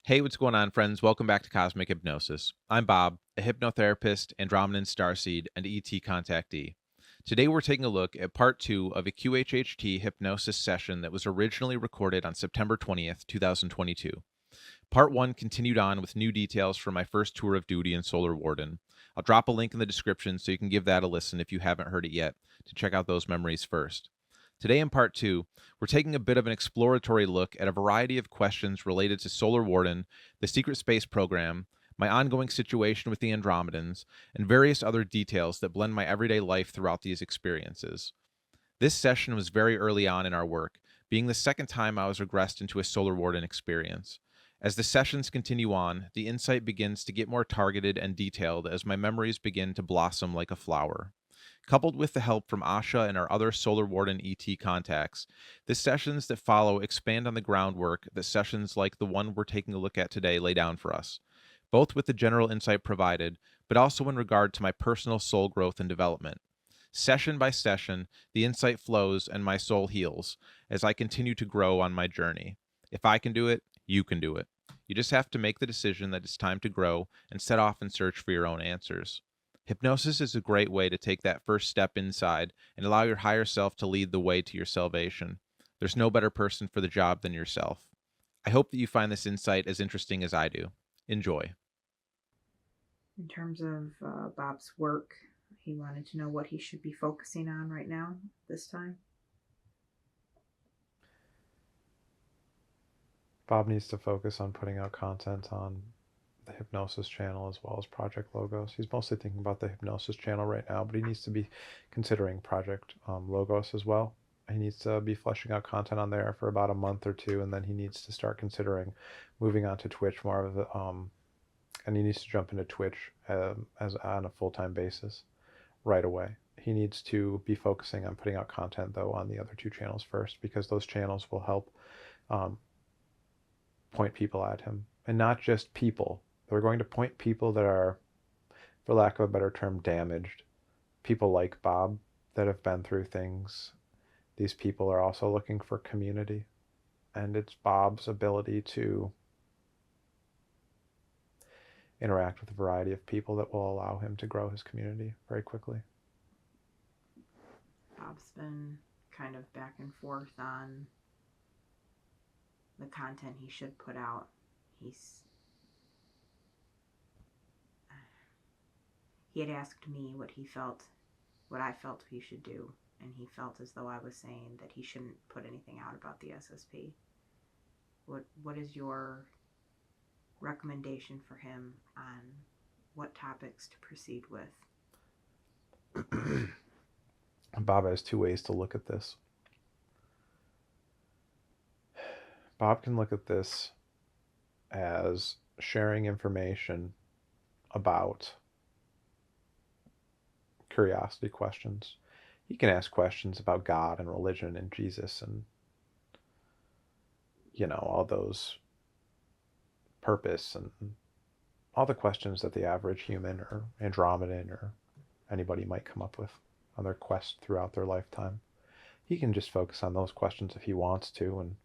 Hey, what's going on, friends? Welcome back to Cosmic Hypnosis. I'm Bob, a hypnotherapist, Andromedan starseed, and ET contactee. Today, we're taking a look at part 2 of a QHHT hypnosis session that was originally recorded on September 20th, 2022. Part 1 continued on with new details from my first tour of duty in Solar Warden. I'll drop a link in the description so you can give that a listen if you haven't heard it yet, to check out those memories first. Today in part 2, we're taking a bit of an exploratory look at a variety of questions related to Solar Warden, the secret space program, my ongoing situation with the Andromedans, and various other details that blend my everyday life throughout these experiences. This session was very early on in our work, being the second time I was regressed into a Solar Warden experience. As the sessions continue on, the insight begins to get more targeted and detailed as my memories begin to blossom like a flower. Coupled with the help from Asha and our other Solar Warden ET contacts, the sessions that follow expand on the groundwork that sessions like the one we're taking a look at today lay down for us, both with the general insight provided, but also in regard to my personal soul growth and development. Session by session, the insight flows and my soul heals as I continue to grow on my journey. If I can do it, you can do it. You just have to make the decision that it's time to grow and set off in search for your own answers. Hypnosis is a great way to take that first step inside and allow your higher self to lead the way to your salvation. There's no better person for the job than yourself. I hope that you find this insight as interesting as I do. Enjoy. In terms of Bob's work, he wanted to know what he should be focusing on right now, this time. Bob needs to focus on putting out content on the Hypnosis channel as well as Project Logos. He's mostly thinking about the Hypnosis channel right now, but he needs to be considering Project Logos as well. He needs to be fleshing out content on there for about a month or two, and then he needs to start considering moving on to Twitch more of the, and he needs to jump into Twitch as on a full-time basis right away. He needs to be focusing on putting out content though on the other two channels first, because those channels will help point people at him, and not just people. They're going to point people that are, for lack of a better term, damaged. People like Bob that have been through things. These people are also looking for community, and it's Bob's ability to interact with a variety of people that will allow him to grow his community very quickly. Bob's been kind of back and forth on the content he should put out. He had asked me what I felt he should do, and he felt as though I was saying that he shouldn't put anything out about the SSP. What is your recommendation for him on what topics to proceed with? Bob has two ways to look at this. Bob can look at this as sharing information about curiosity questions. He can ask questions about God and religion and Jesus and, all those purpose and all the questions that the average human or Andromedan or anybody might come up with on their quest throughout their lifetime. He can just focus on those questions if he wants to and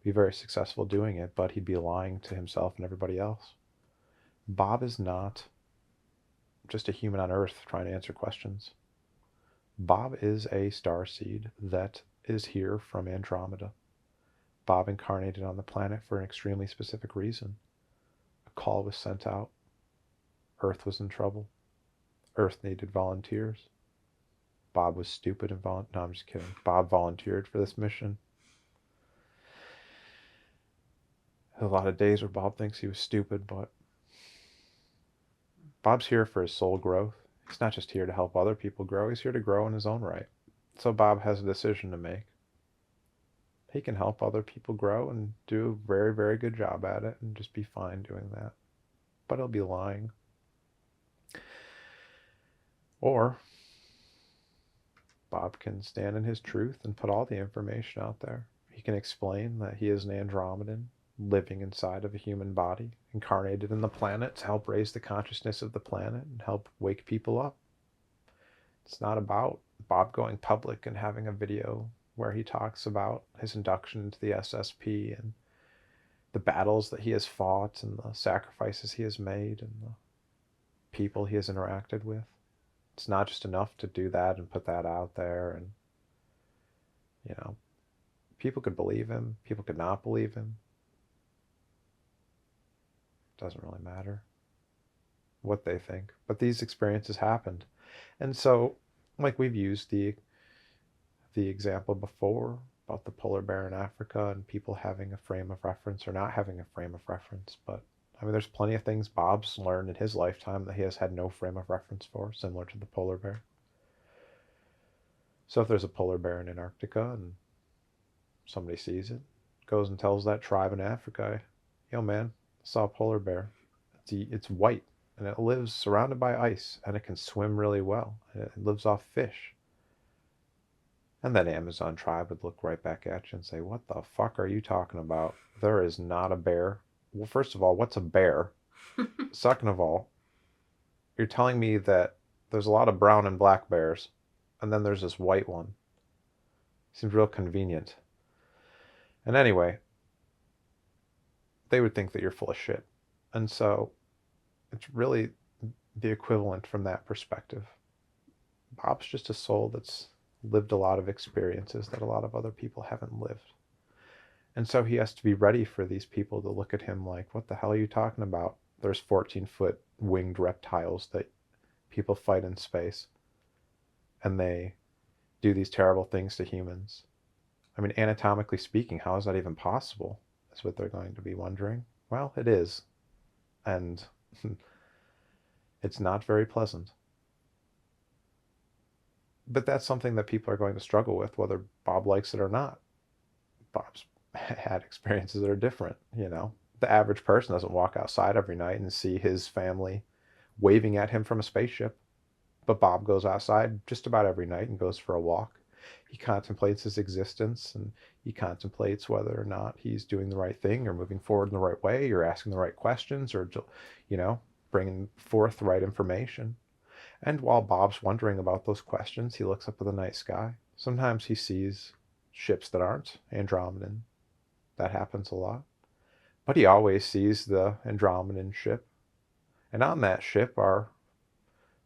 be very successful doing it, but he'd be lying to himself and everybody else. Bob is not just a human on Earth trying to answer questions. Bob is a starseed that is here from Andromeda. Bob incarnated on the planet for an extremely specific reason. A call was sent out. Earth was in trouble. Earth needed volunteers. Bob was stupid and no, I'm just kidding. Bob volunteered for this mission. A lot of days where Bob thinks he was stupid, but Bob's here for his soul growth. He's not just here to help other people grow, he's here to grow in his own right. So Bob has a decision to make. He can help other people grow and do a very, very good job at it and just be fine doing that. But he'll be lying. Or Bob can stand in his truth and put all the information out there. He can explain that he is an Andromedan living inside of a human body, incarnated in the planet to help raise the consciousness of the planet and help wake people up. It's not about Bob going public and having a video where he talks about his induction into the SSP and the battles that he has fought and the sacrifices he has made and the people he has interacted with. It's not just enough to do that and put that out there, and people could believe him, people could not believe him. It doesn't really matter what they think, but these experiences happened. And so, like, we've used the example before about the polar bear in Africa and people having a frame of reference or not having a frame of reference. But I mean, there's plenty of things Bob's learned in his lifetime that he has had no frame of reference for, similar to the polar bear. So if there's a polar bear in Antarctica and somebody sees it, goes and tells that tribe in Africa, yo man, I saw a polar bear. It's white and it lives surrounded by ice and it can swim really well. It lives off fish. And that Amazon tribe would look right back at you and say, what the fuck are you talking about? There is not a bear. Well, first of all, what's a bear? Second of all, you're telling me that there's a lot of brown and black bears, and then there's this white one. Seems real convenient. And anyway, they would think that you're full of shit. And so it's really the equivalent from that perspective. Bob's just a soul that's lived a lot of experiences that a lot of other people haven't lived. And so he has to be ready for these people to look at him like, what the hell are you talking about? There's 14-foot winged reptiles that people fight in space. And they do these terrible things to humans. I mean, anatomically speaking, how is that even possible? That's what they're going to be wondering. Well, it is. And it's not very pleasant. But that's something that people are going to struggle with, whether Bob likes it or not. Bob's had experiences that are different, The average person doesn't walk outside every night and see his family waving at him from a spaceship. But Bob goes outside just about every night and goes for a walk. He contemplates his existence, and he contemplates whether or not he's doing the right thing or moving forward in the right way or asking the right questions or, bringing forth the right information. And while Bob's wondering about those questions, he looks up at the night sky. Sometimes he sees ships that aren't Andromedan. That happens a lot. But he always sees the Andromedan ship. And on that ship are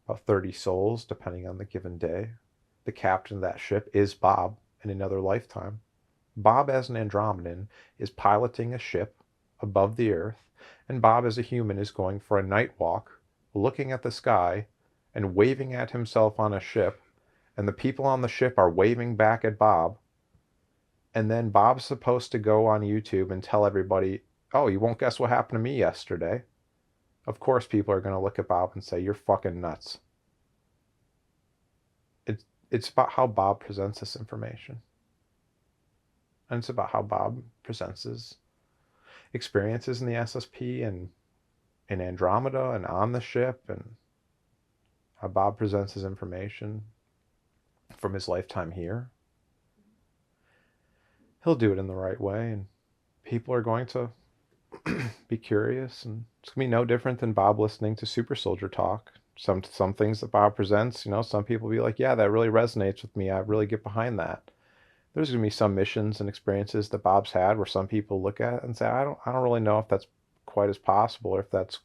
about 30 souls, depending on the given day. The captain of that ship is Bob in another lifetime. Bob, as an Andromedan, is piloting a ship above the earth, and Bob, as a human, is going for a night walk, looking at the sky, and waving at himself on a ship, and the people on the ship are waving back at Bob. And then Bob's supposed to go on YouTube and tell everybody, oh, you won't guess what happened to me yesterday. Of course people are going to look at Bob and say, you're fucking nuts. It's about how Bob presents this information. And it's about how Bob presents his experiences in the SSP and in Andromeda and on the ship, and how Bob presents his information from his lifetime here. He'll do it in the right way, and people are going to be curious, and it's going to be no different than Bob listening to Super Soldier talk. Some things that Bob presents, some people will be like, yeah, that really resonates with me. I really get behind that. There's going to be some missions and experiences that Bob's had where some people look at it and say, I don't really know if that's quite as possible or if that's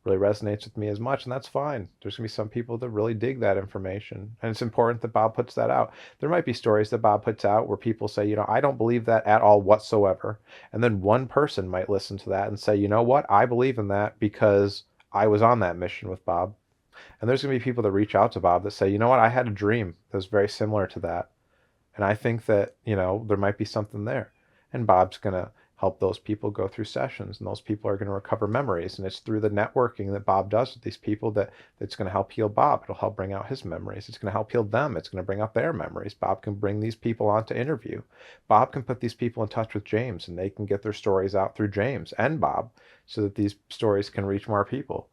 really resonates with me as much, and that's fine. There's going to be some people that really dig that information, and it's important that Bob puts that out. There might be stories that Bob puts out where people say, I don't believe that at all whatsoever, and then one person might listen to that and say, you know what, I believe in that because I was on that mission with Bob. And there's going to be people that reach out to Bob that say, you know what, I had a dream that was very similar to that, and I think that, there might be something there. And Bob's going to help those people go through sessions, and those people are going to recover memories. And it's through the networking that Bob does with these people that's going to help heal Bob. It'll help bring out his memories. It's going to help heal them. It's going to bring out their memories. Bob can bring these people on to interview. Bob can put these people in touch with James, and they can get their stories out through James and Bob so that these stories can reach more people.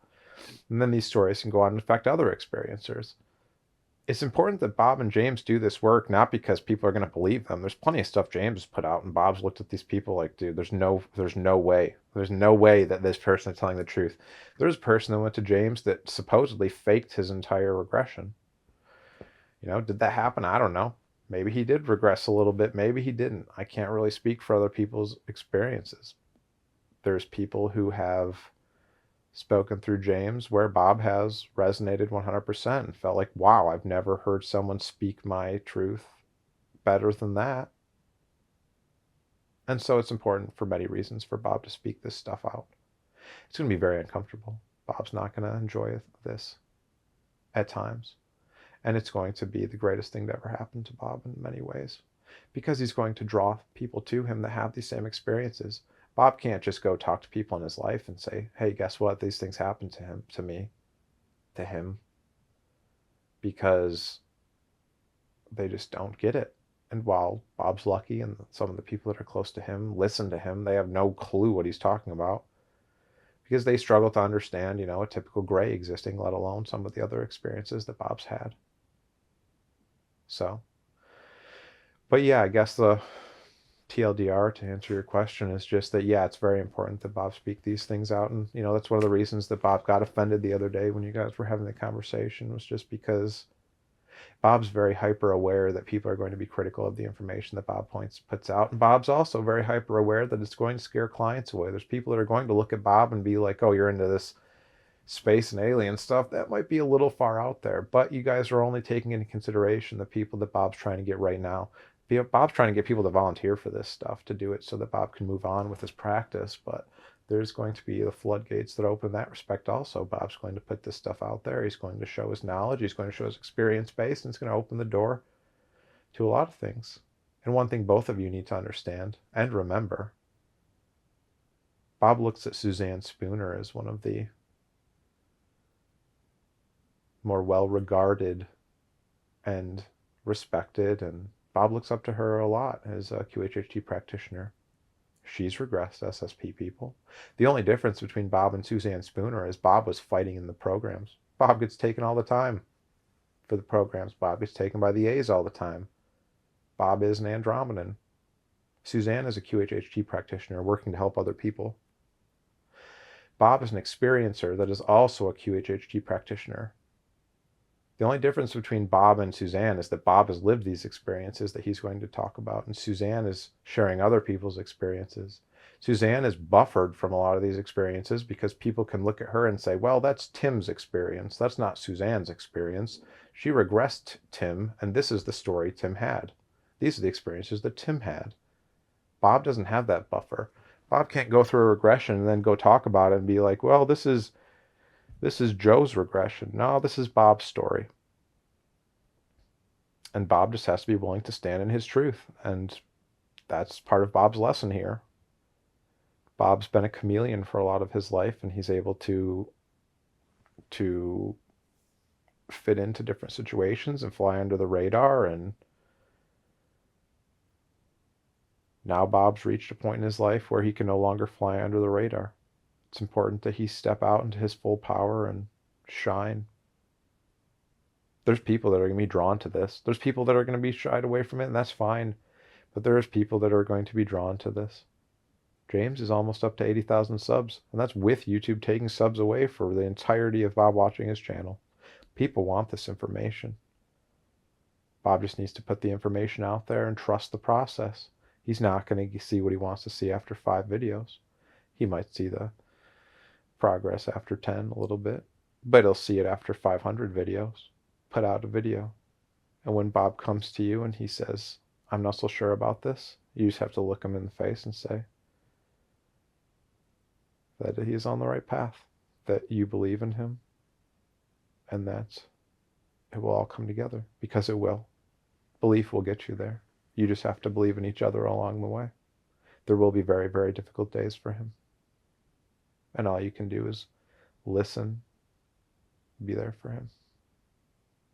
And then these stories can go on and affect other experiencers. It's important that Bob and James do this work, not because people are going to believe them. There's plenty of stuff James has put out, and Bob's looked at these people like, dude, there's no way. There's no way that this person is telling the truth. There's a person that went to James that supposedly faked his entire regression. Did that happen? I don't know. Maybe he did regress a little bit. Maybe he didn't. I can't really speak for other people's experiences. There's people who have spoken through James where Bob has resonated 100% and felt like, wow, I've never heard someone speak my truth better than that. And so it's important for many reasons for Bob to speak this stuff out. It's going to be very uncomfortable. Bob's not going to enjoy this at times. And it's going to be the greatest thing that ever happened to Bob in many ways, because he's going to draw people to him that have these same experiences. Bob can't just go talk to people in his life and say, hey, guess what? These things happened to him, because they just don't get it. And while Bob's lucky and some of the people that are close to him listen to him, they have no clue what he's talking about, because they struggle to understand, a typical gray existing, let alone some of the other experiences that Bob's had. So, but yeah, I guess the TLDR, to answer your question, is just that, yeah, it's very important that Bob speak these things out. And, that's one of the reasons that Bob got offended the other day when you guys were having the conversation, was just because Bob's very hyper aware that people are going to be critical of the information that Bob puts out. And Bob's also very hyper aware that it's going to scare clients away. There's people that are going to look at Bob and be like, oh, you're into this space and alien stuff. That might be a little far out there, but you guys are only taking into consideration the people that Bob's trying to get right now. Bob's trying to get people to volunteer for this stuff, to do it so that Bob can move on with his practice. But there's going to be the floodgates that open in that respect also. Bob's going to put this stuff out there. He's going to show his knowledge. He's going to show his experience base, and it's going to open the door to a lot of things. And one thing both of you need to understand and remember, Bob looks at Suzanne Spooner as one of the more well-regarded and respected, and Bob looks up to her a lot as a QHHT practitioner. She's regressed SSP people. The only difference between Bob and Suzanne Spooner is Bob was fighting in the programs. Bob gets taken all the time for the programs. Bob gets taken by the A's all the time. Bob is an Andromedan. Suzanne is a QHHT practitioner working to help other people. Bob is an experiencer that is also a QHHT practitioner. The only difference between Bob and Suzanne is that Bob has lived these experiences that he's going to talk about, and Suzanne is sharing other people's experiences. Suzanne is buffered from a lot of these experiences because people can look at her and say, well, that's Tim's experience. That's not Suzanne's experience. She regressed Tim, and this is the story Tim had. These are the experiences that Tim had. Bob doesn't have that buffer. Bob can't go through a regression and then go talk about it and be like, well, this is Joe's regression. No, this is Bob's story. And Bob just has to be willing to stand in his truth. And that's part of Bob's lesson here. Bob's been a chameleon for a lot of his life, and he's able to fit into different situations and fly under the radar. And now Bob's reached a point in his life where he can no longer fly under the radar. It's important that he step out into his full power and shine. There's people that are going to be drawn to this. There's people that are going to be shied away from it, and that's fine. But there's people that are going to be drawn to this. James is almost up to 80,000 subs, and that's with YouTube taking subs away for the entirety of Bob watching his channel. People want this information. Bob just needs to put the information out there and trust the process. He's not going to see what he wants to see after 5 videos. He might see the progress after 10 a little bit, but he'll see it after 500 videos. Put out a video. And when Bob comes to you and he says, I'm not so sure about this, you just have to look him in the face and say that he is on the right path, that you believe in him, and that it will all come together, because it will. Belief will get you there. You just have to believe in each other along the way. There will be very, very difficult days for him. And all you can do is listen, be there for him.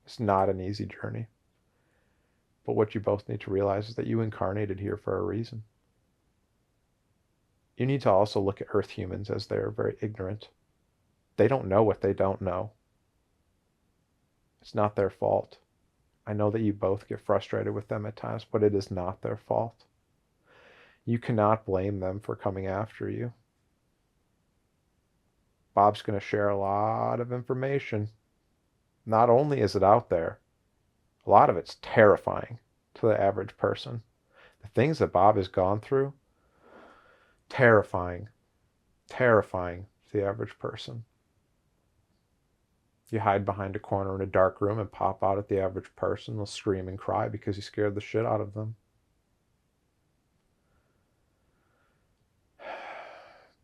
It's not an easy journey. But what you both need to realize is that you incarnated here for a reason. You need to also look at Earth humans as they're very ignorant. They don't know what they don't know. It's not their fault. I know that you both get frustrated with them at times, but it is not their fault. You cannot blame them for coming after you. Bob's going to share a lot of information. Not only is it out there, a lot of it's terrifying to the average person. The things that Bob has gone through, terrifying. Terrifying to the average person. You hide behind a corner in a dark room and pop out at the average person. They'll scream and cry because you scared the shit out of them.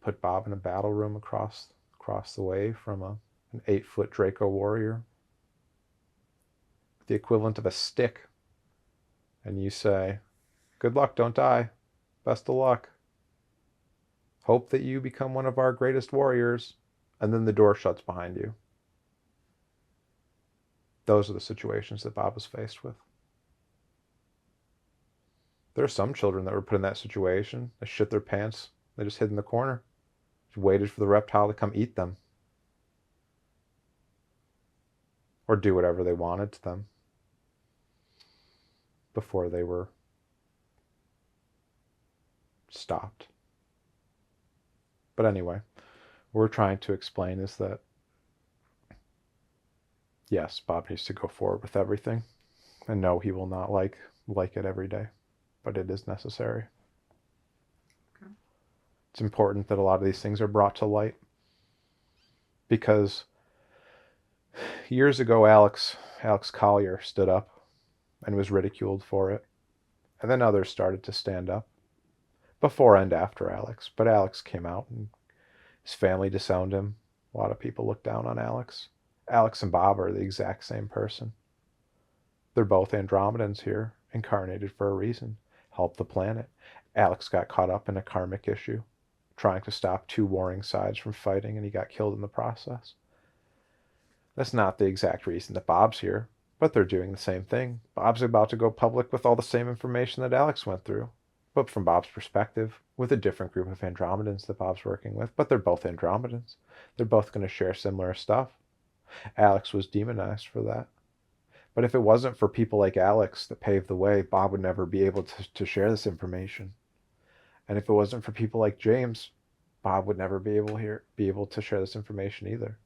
Put Bob in a battle room across the way from an 8-foot Draco warrior, the equivalent of a stick, and you say, "Good luck, don't die. Best of luck. Hope that you become one of our greatest warriors," and then the door shuts behind you. Those are the situations that Bob was faced with. There are some children that were put in that situation. They shit their pants. They just hid in the corner. Just waited for the reptile to come eat them. Or do whatever they wanted to them before they were stopped. But anyway, what we're trying to explain is that, yes, Bob needs to go forward with everything. And no, he will not like it every day. But it is necessary. Okay. It's important that a lot of these things are brought to light. Because years ago, Alex Collier stood up and was ridiculed for it. And then others started to stand up. Before and after Alex. But Alex came out and his family disowned him. A lot of people looked down on Alex. Alex and Bob are the exact same person. They're both Andromedans here, incarnated for a reason. Help the planet. Alex got caught up in a karmic issue, trying to stop 2 warring sides from fighting, and he got killed in the process. That's not the exact reason that Bob's here, but they're doing the same thing. Bob's about to go public with all the same information that Alex went through, but from Bob's perspective, with a different group of Andromedans that Bob's working with, but they're both Andromedans. They're both going to share similar stuff. Alex was demonized for that. But if it wasn't for people like Alex that paved the way, Bob would never be able to share this information. And if it wasn't for people like James, Bob would never be able to share this information either.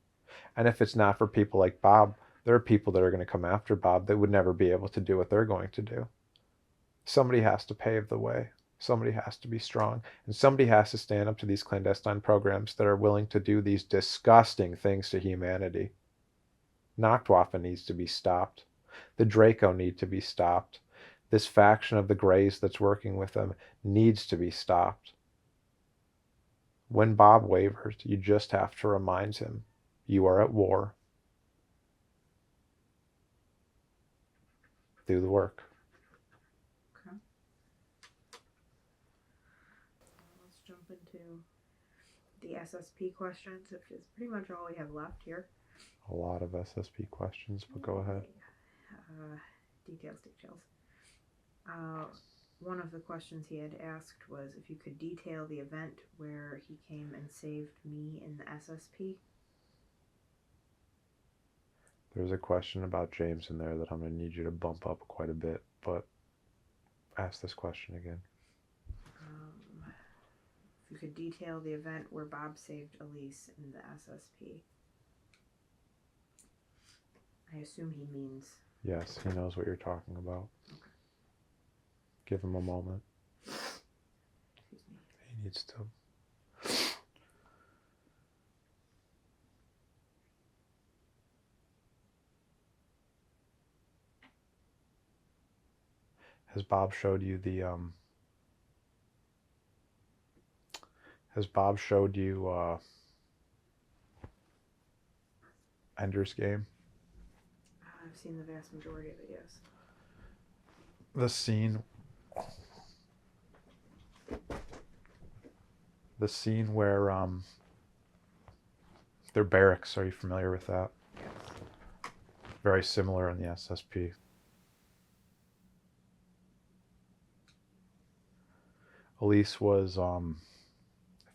And if it's not for people like Bob, there are people that are going to come after Bob that would never be able to do what they're going to do. Somebody has to pave the way. Somebody has to be strong. And somebody has to stand up to these clandestine programs that are willing to do these disgusting things to humanity. Nachtwaffen needs to be stopped. The Draco need to be stopped. This faction of the Greys that's working with them needs to be stopped. When Bob wavers, you just have to remind him, you are at war. Do the work. Okay. Let's jump into the SSP questions, which is pretty much all we have left here. A lot of SSP questions, but go ahead. Details. One of the questions he had asked was if you could detail the event where he came and saved me in the SSP. There's a question about James in there that I'm going to need you to bump up quite a bit, but ask this question again. If you could detail the event where Bob saved Alysse in the SSP. I assume he means... Yes, he knows what you're talking about. Okay. Give him a moment. Excuse me. He needs to. Has Bob showed you the Ender's Game? I've seen the vast majority of it, yes. The scene where their barracks, are you familiar with that? Very similar in the SSP. Alysse was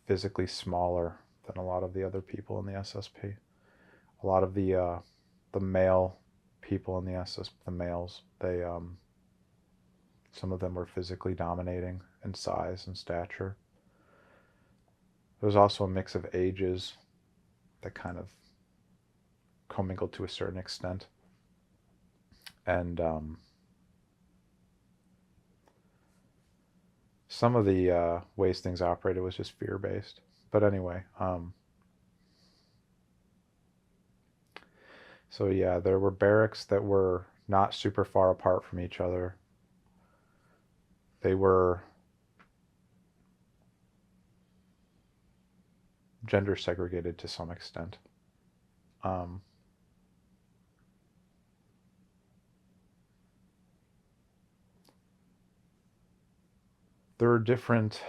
physically smaller than a lot of the other people in the SSP. A lot of the male people in the SSP, the males, they some of them were physically dominating in size and stature. There was also a mix of ages that kind of commingled to a certain extent. And some of the ways things operated was just fear-based. But anyway, so yeah, there were barracks that were not super far apart from each other. They were gender segregated to some extent. There are different,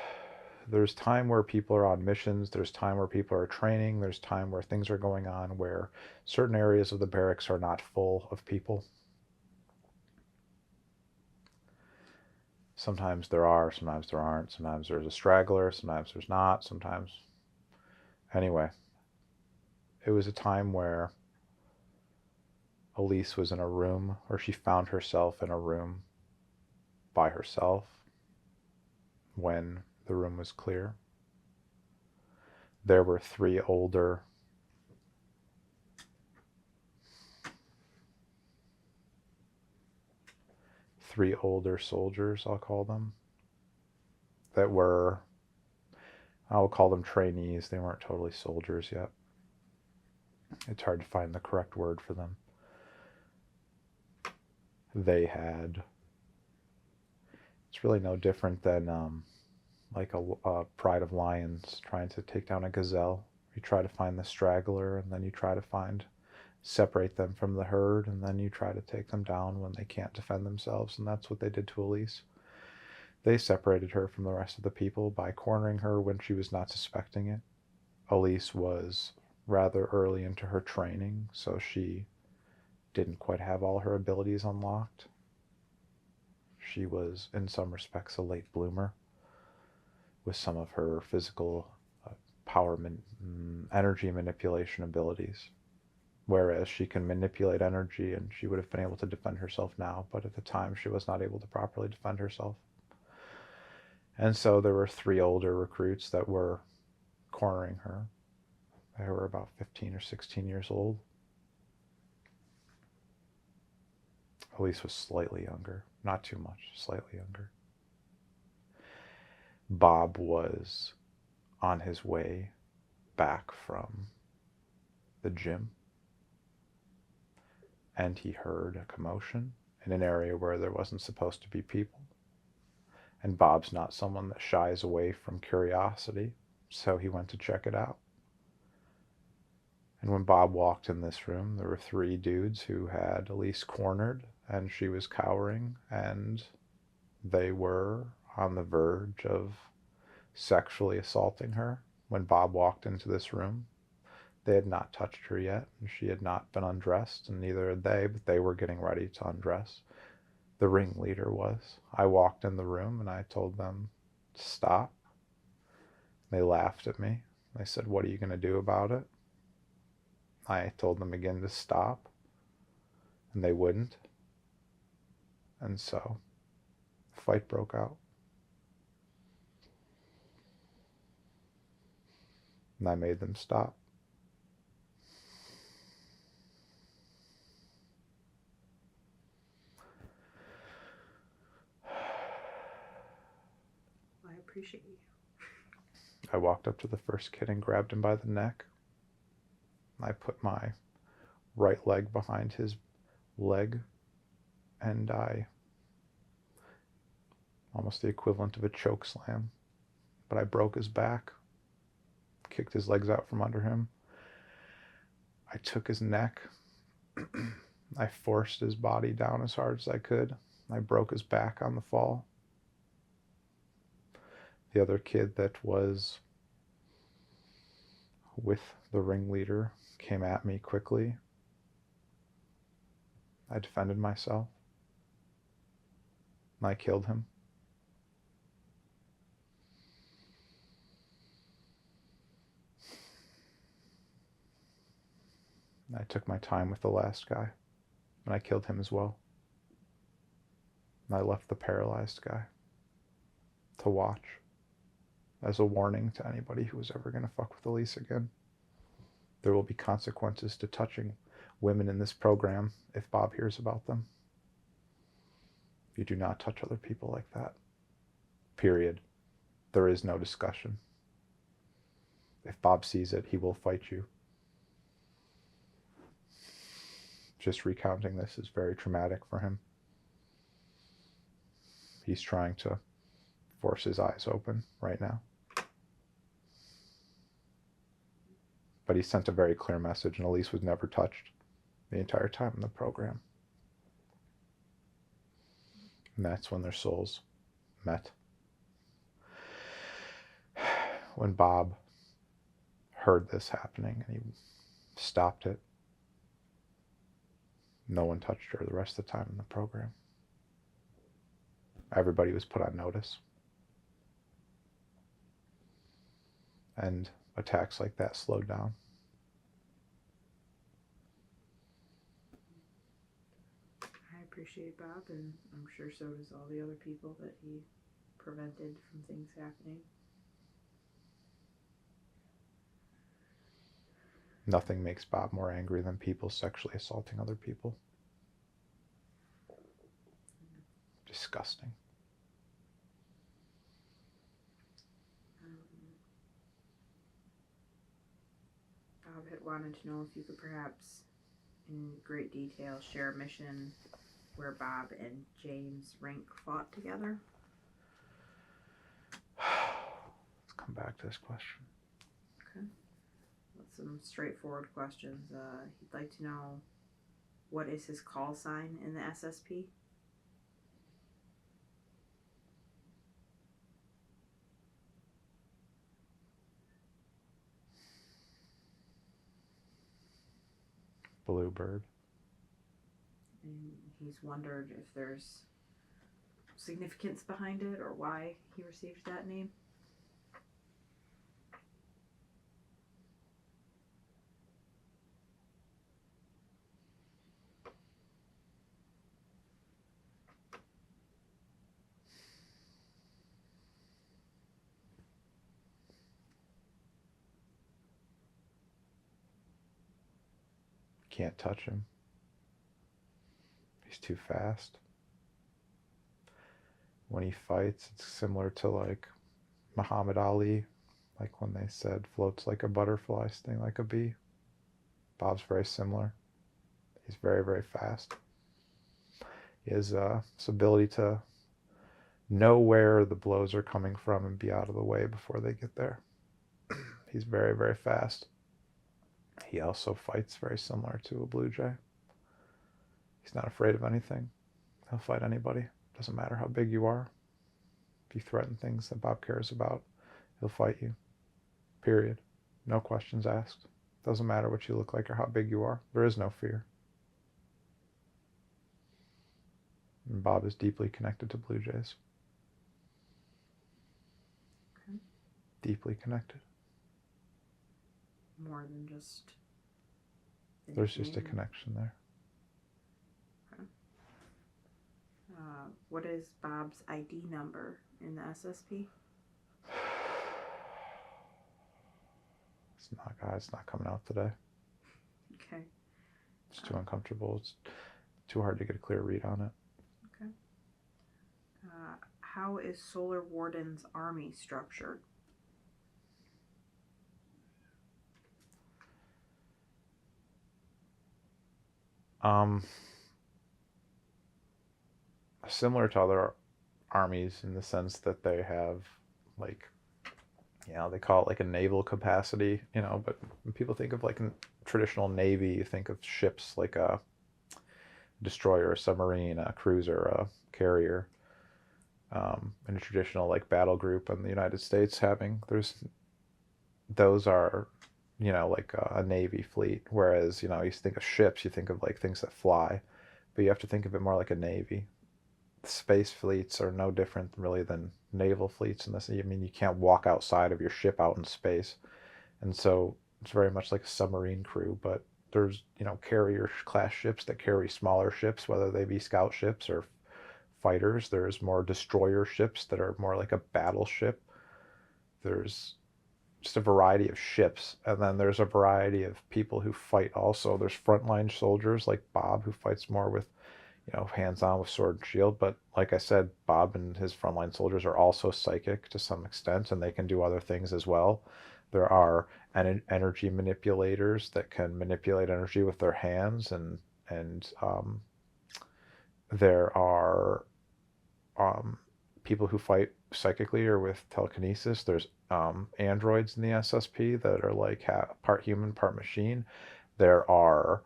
there's time where people are on missions, there's time where people are training, there's time where things are going on where certain areas of the barracks are not full of people. Sometimes there are, sometimes there aren't, sometimes there's a straggler, sometimes there's not, sometimes... Anyway, it was a time where Alysse was in a room, or she found herself in a room by herself when the room was clear. There were three older soldiers, I'll call them, that were, I'll call them trainees. They weren't totally soldiers yet. It's hard to find the correct word for them. They had, it's really no different than like a pride of lions trying to take down a gazelle. You try to find the straggler, and then you try to separate them from the herd, and then you try to take them down when they can't defend themselves. And that's what they did to Alysse. They separated her from the rest of the people by cornering her when she was not suspecting it. Alysse was rather early into her training, so she didn't quite have all her abilities unlocked. She was, in some respects, a late bloomer with some of her physical power, energy manipulation abilities. Whereas she can manipulate energy, and she would have been able to defend herself now, but at the time she was not able to properly defend herself. And so there were three older recruits that were cornering her. They were about 15 or 16 years old. Alysse was slightly younger. Not too much, slightly younger. Bob was on his way back from the gym, and he heard a commotion in an area where there wasn't supposed to be people. And Bob's not someone that shies away from curiosity, so he went to check it out. And when Bob walked in this room, there were three dudes who had Alysse cornered, and she was cowering, and they were on the verge of sexually assaulting her when Bob walked into this room. They had not touched her yet, and she had not been undressed, and neither had they, but they were getting ready to undress. The ringleader was. I walked in the room, and I told them to stop. They laughed at me. They said, "What are you going to do about it?" I told them again to stop, and they wouldn't. And so the fight broke out. And I made them stop. I appreciate you. I walked up to the first kid and grabbed him by the neck. I put my right leg behind his leg, and I, almost the equivalent of a choke slam, but I broke his back, kicked his legs out from under him. I took his neck. I forced his body down as hard as I could. I broke his back on the fall. The other kid that was with the ringleader came at me quickly. I defended myself. I killed him. I took my time with the last guy, and I killed him as well. And I left the paralyzed guy to watch as a warning to anybody who was ever going to fuck with Alysse again. There will be consequences to touching women in this program if Bob hears about them. You do not touch other people like that. Period. There is no discussion. If Bob sees it, he will fight you. Just recounting this is very traumatic for him. He's trying to force his eyes open right now. But he sent a very clear message, and Alysse was never touched the entire time in the program. And that's when their souls met. When Bob heard this happening and he stopped it, no one touched her the rest of the time in the program. Everybody was put on notice. And attacks like that slowed down. I appreciate Bob, and I'm sure so does all the other people that he prevented from things happening. Nothing makes Bob more angry than people sexually assaulting other people. Disgusting. Bob had wanted to know if you could perhaps, in great detail, share a mission where Bob and James Rink fought together. Let's come back to this question. Okay. With some straightforward questions. He'd like to know, what is his call sign in the SSP? Bluebird. And he's wondered if there's significance behind it or why he received that name. Can't touch him. He's too fast. When he fights, it's similar to like Muhammad Ali, like when they said floats like a butterfly, sting like a bee. Bob's very similar. He's very, very fast. He has this ability to know where the blows are coming from and be out of the way before they get there. He's very, very fast. He also fights very similar to a blue jay. He's not afraid of anything. He'll fight anybody. Doesn't matter how big you are. If you threaten things that Bob cares about, he'll fight you. Period. No questions asked. Doesn't matter what you look like or how big you are. There is no fear. And Bob is deeply connected to blue jays. Okay. Deeply connected. More than just the There's just a nickname. connection there. Okay. What is Bob's ID number in the SSP? It's not coming out today. Okay. It's too uncomfortable. It's too hard to get a clear read on it. Okay. How is Solar Warden's army structured? Similar to other armies in the sense that they have, like, they call it like a naval capacity, but when people think of like a traditional navy, you think of ships like a destroyer, a submarine, a cruiser, a carrier. In a traditional like battle group in the United States those are, like a navy fleet, whereas, you think of ships, you think of like things that fly, but you have to think of it more like a navy. Space fleets are no different really than naval fleets in this. I mean, you can't walk outside of your ship out in space, and so it's very much like a submarine crew, but there's, carrier class ships that carry smaller ships, whether they be scout ships or fighters. There's more destroyer ships that are more like a battleship. There's just a variety of ships, and then there's a variety of people who fight also. There's frontline soldiers like Bob, who fights more with, hands-on with sword and shield, but like I said, Bob and his frontline soldiers are also psychic to some extent, and they can do other things as well. There are energy manipulators that can manipulate energy with their hands, and there are people who fight psychically or with telekinesis. There's androids in the SSP that are like part human, part machine. There are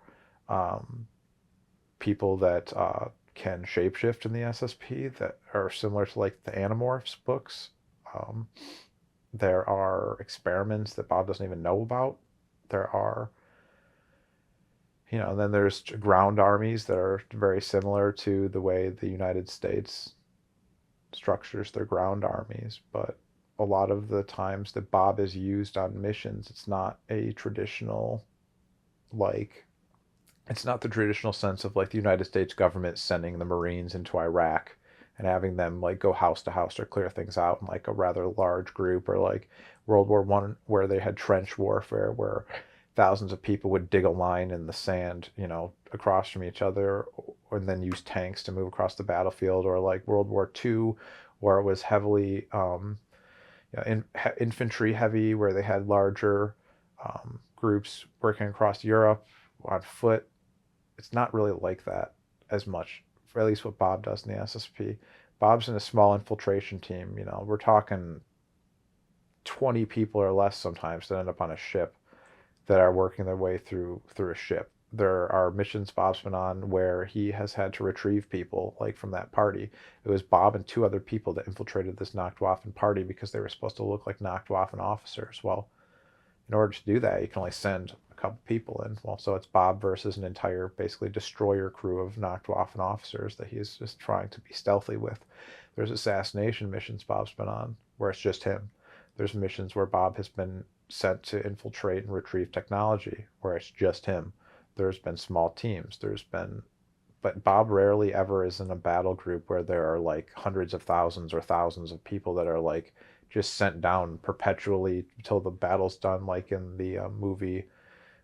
people that can shapeshift in the SSP that are similar to like the Animorphs books. There are experiments that Bob doesn't even know about. There are, and then there's ground armies that are very similar to the way the United States structures their ground armies. But a lot of the times that Bob is used on missions, it's not a traditional, it's not the traditional sense of like the United States government sending the Marines into Iraq and having them like go house to house or clear things out in like a rather large group, or like World War I where they had trench warfare where thousands of people would dig a line in the sand, across from each other, and then use tanks to move across the battlefield, or like World War II where it was heavily infantry heavy, where they had larger groups working across Europe on foot. It's not really like that as much, for at least what Bob does in the SSP. Bob's in a small infiltration team. We're talking 20 people or less sometimes that end up on a ship that are working their way through a ship. There are missions Bob's been on where he has had to retrieve people like from that party. It was Bob and 2 other people that infiltrated this Nachtwaffen party because they were supposed to look like Nachtwaffen officers. Well, in order to do that, you can only send a couple people in. Well, so it's Bob versus an entire, basically, destroyer crew of Nachtwaffen officers that he's just trying to be stealthy with. There's assassination missions Bob's been on where it's just him. There's missions where Bob has been sent to infiltrate and retrieve technology where it's just him. There's been small teams. But Bob rarely ever is in a battle group where there are like hundreds of thousands or thousands of people that are like just sent down perpetually until the battle's done, like in the movie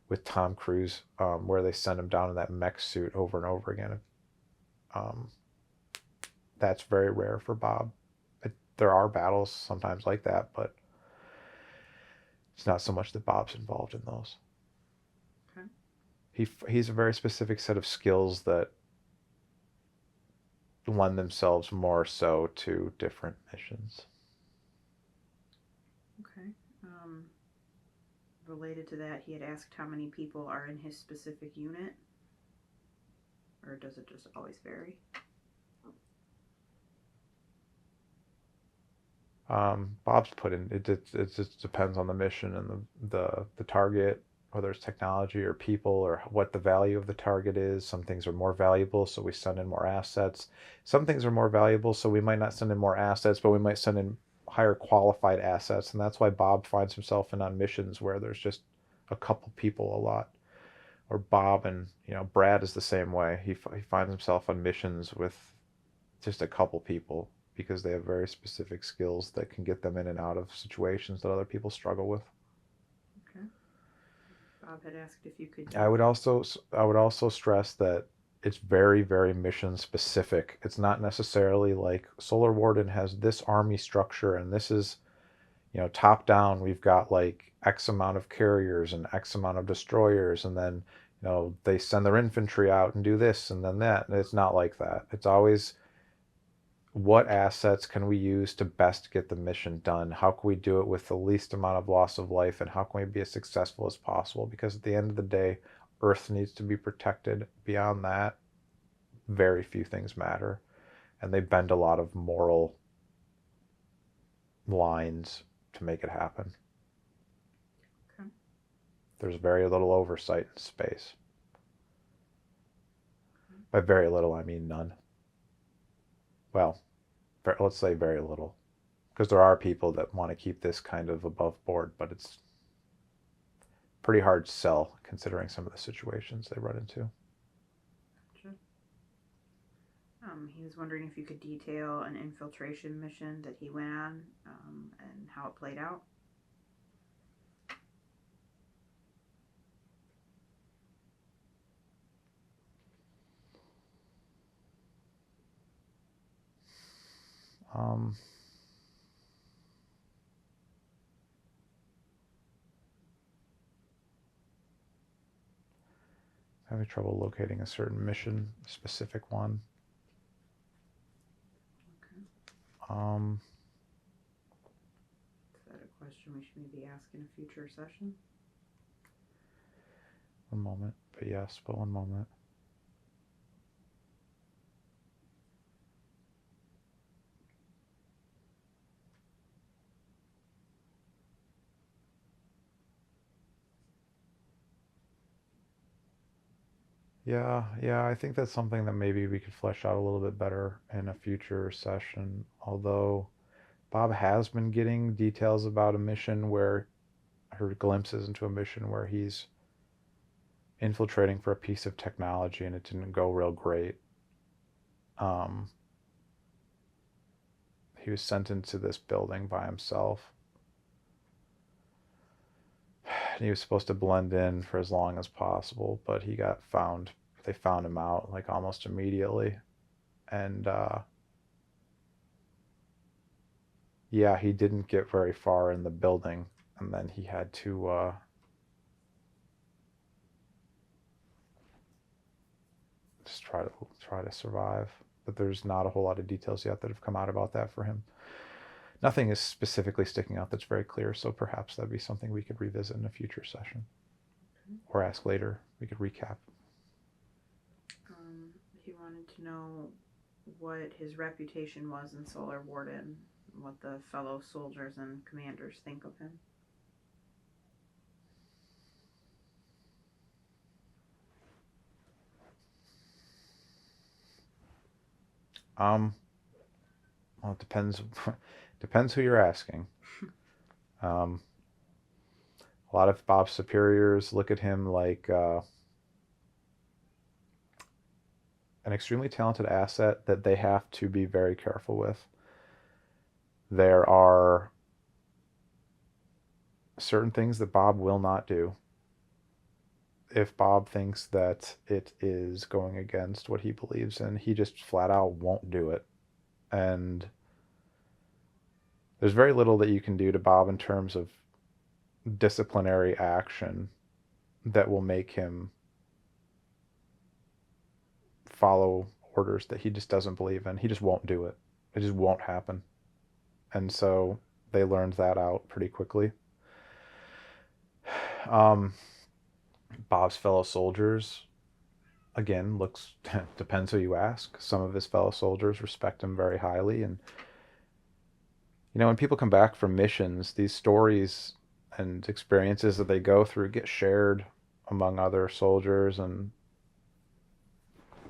with Tom Cruise, where they send him down in that mech suit over and over again. That's very rare for Bob. There are battles sometimes like that, but it's not so much that Bob's involved in those. Okay. He's a very specific set of skills that lend themselves more so to different missions. Okay. Related to that, he had asked how many people are in his specific unit, or does it just always vary? Bob's put in it just depends on the mission and the target, whether it's technology or people or what the value of the target is. Some things are more valuable, so we send in more assets. Some things are more valuable, so we might not send in more assets, but we might send in higher qualified assets. And that's why Bob finds himself in on missions where there's just a couple people a lot. Or Bob and Brad is the same way. He finds himself on missions with just a couple people because they have very specific skills that can get them in and out of situations that other people struggle with. Okay. Bob had asked if you could. I would also stress that it's very, very mission specific. It's not necessarily like Solar Warden has this army structure and this is, top down. We've got like X amount of carriers and X amount of destroyers, and then they send their infantry out and do this and then that. And it's not like that. It's always, what assets can we use to best get the mission done? How can we do it with the least amount of loss of life, and how can we be as successful as possible? Because at the end of the day, Earth needs to be protected. Beyond that, very few things matter, and they bend a lot of moral lines to make it happen. Okay. There's very little oversight in space. By very little, I mean none. Well, let's say very little, because there are people that want to keep this kind of above board, but it's pretty hard to sell considering some of the situations they run into. Gotcha. He was wondering if you could detail an infiltration mission that he went on, and how it played out. Having trouble locating a certain mission, specific one. Okay. Is that a question we should maybe ask in a future session? One moment, but yes, but one moment. Yeah, I think that's something that maybe we could flesh out a little bit better in a future session. Although Bob has been getting details about a mission where, her glimpses into a mission where he's infiltrating for a piece of technology and it didn't go real great. He was sent into this building by himself. He was supposed to blend in for as long as possible, but he got found. They found him out like almost immediately. And yeah, he didn't get very far in the building, and then he had to just try to survive. But there's not a whole lot of details yet that have come out about that for him. Nothing is specifically sticking out that's very clear, so perhaps that'd be something we could revisit in a future session. Okay. Or ask later. We could recap. He wanted to know what his reputation was in Solar Warden, what the fellow soldiers and commanders think of him. Well, it depends who you're asking. A lot of Bob's superiors look at him like an extremely talented asset that they have to be very careful with. There are certain things that Bob will not do. If Bob thinks that it is going against what he believes in, he just flat out won't do it. And there's very little that you can do to Bob in terms of disciplinary action that will make him follow orders that he just doesn't believe in. He just won't do it. It just won't happen. And so they learned that out pretty quickly. Bob's fellow soldiers, again, depends who you ask. Some of his fellow soldiers respect him very highly. And, when people come back from missions, these stories and experiences that they go through get shared among other soldiers, and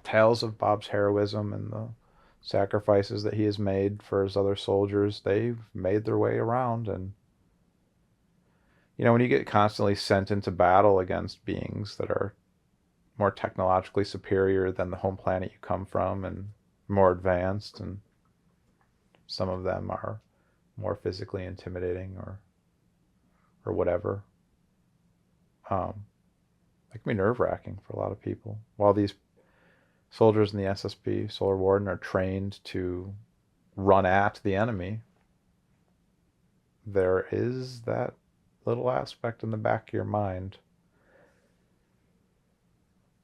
tales of Bob's heroism and the sacrifices that he has made for his other soldiers, they've made their way around. And when you get constantly sent into battle against beings that are more technologically superior than the home planet you come from and more advanced, and some of them are more physically intimidating or whatever, it can be nerve-wracking for a lot of people. While these soldiers in the SSP, Solar Warden, are trained to run at the enemy, there is that little aspect in the back of your mind.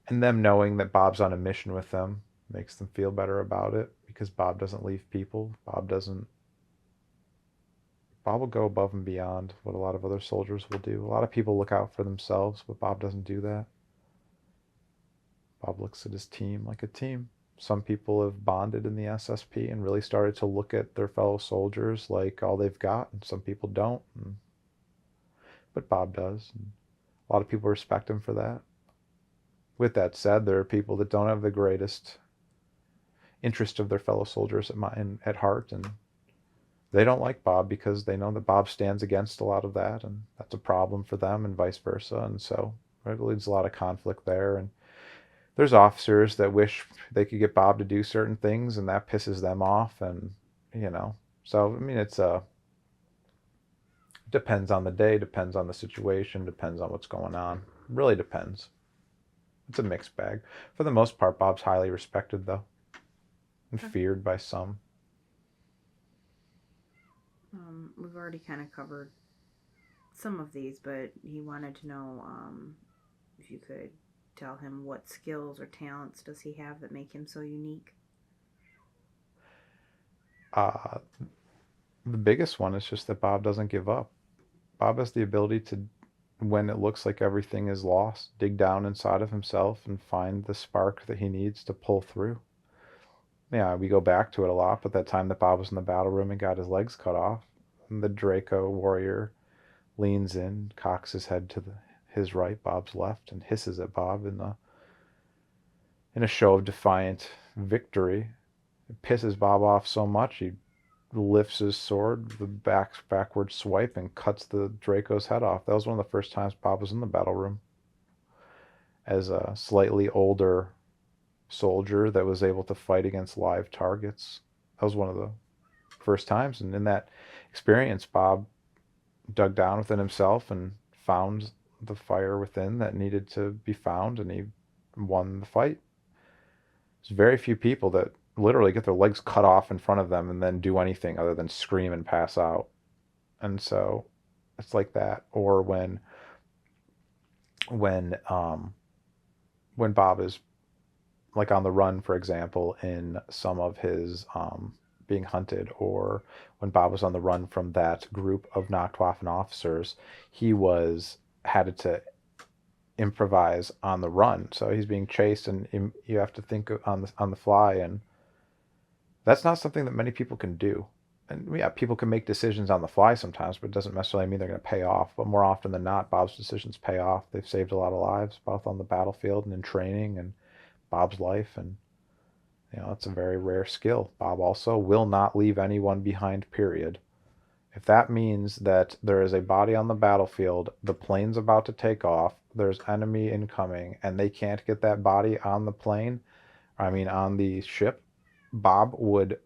And them knowing that Bob's on a mission with them makes them feel better about it, because Bob doesn't leave people. Bob will go above and beyond what a lot of other soldiers will do. A lot of people look out for themselves, but Bob doesn't do that. Bob looks at his team like a team. Some people have bonded in the SSP and really started to look at their fellow soldiers like all they've got, and some people don't. But Bob does. And a lot of people respect him for that. With that said, there are people that don't have the greatest interest of their fellow soldiers at heart, and they don't like Bob because they know that Bob stands against a lot of that, and that's a problem for them, and vice versa. And so it leads a lot of conflict there. And there's officers that wish they could get Bob to do certain things, and that pisses them off. And so it's depends on the day, depends on the situation, depends on what's going on. It really depends. It's a mixed bag. For the most part, Bob's highly respected, though, and feared by some. We've already kind of covered some of these, but he wanted to know if you could tell him what skills or talents does he have that make him so unique? The biggest one is just that Bob doesn't give up. Bob has the ability to, when it looks like everything is lost, dig down inside of himself and find the spark that he needs to pull through. Yeah, we go back to it a lot, but that time that Bob was in the battle room and got his legs cut off, and the Draco warrior leans in, cocks his head to his right, Bob's left, and hisses at Bob in a show of defiant victory. It pisses Bob off so much he lifts his sword, the backward swipe, and cuts the Draco's head off. That was one of the first times Bob was in the battle room as a slightly older soldier that was able to fight against live targets. That was one of the first times, and in that experience, Bob dug down within himself and found the fire within that needed to be found, and he won the fight. There's very few people that literally get their legs cut off in front of them and then do anything other than scream and pass out. And so it's like that. Or when Bob is like on the run, for example, in some of his being hunted, or when Bob was on the run from that group of Nachtwaffen officers, he had to improvise on the run. So he's being chased, and you have to think on the fly, and that's not something that many people can do. And yeah, people can make decisions on the fly sometimes, but it doesn't necessarily mean they're going to pay off. But more often than not, Bob's decisions pay off. They've saved a lot of lives, both on the battlefield and in training, and Bob's life, and it's a very rare skill. Bob also will not leave anyone behind, period. If that means that there is a body on the battlefield, the plane's about to take off, there's enemy incoming, and they can't get that body on the plane, on the ship, Bob would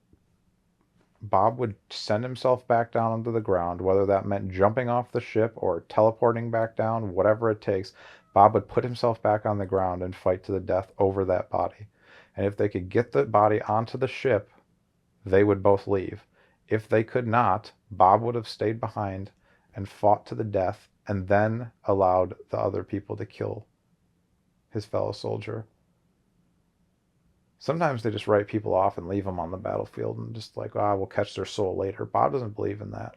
send himself back down onto the ground, whether that meant jumping off the ship or teleporting back down, whatever it takes. Bob would put himself back on the ground and fight to the death over that body. And if they could get the body onto the ship, they would both leave. If they could not, Bob would have stayed behind and fought to the death, and then allowed the other people to kill his fellow soldier. Sometimes they just write people off and leave them on the battlefield and just like, we'll catch their soul later. Bob doesn't believe in that.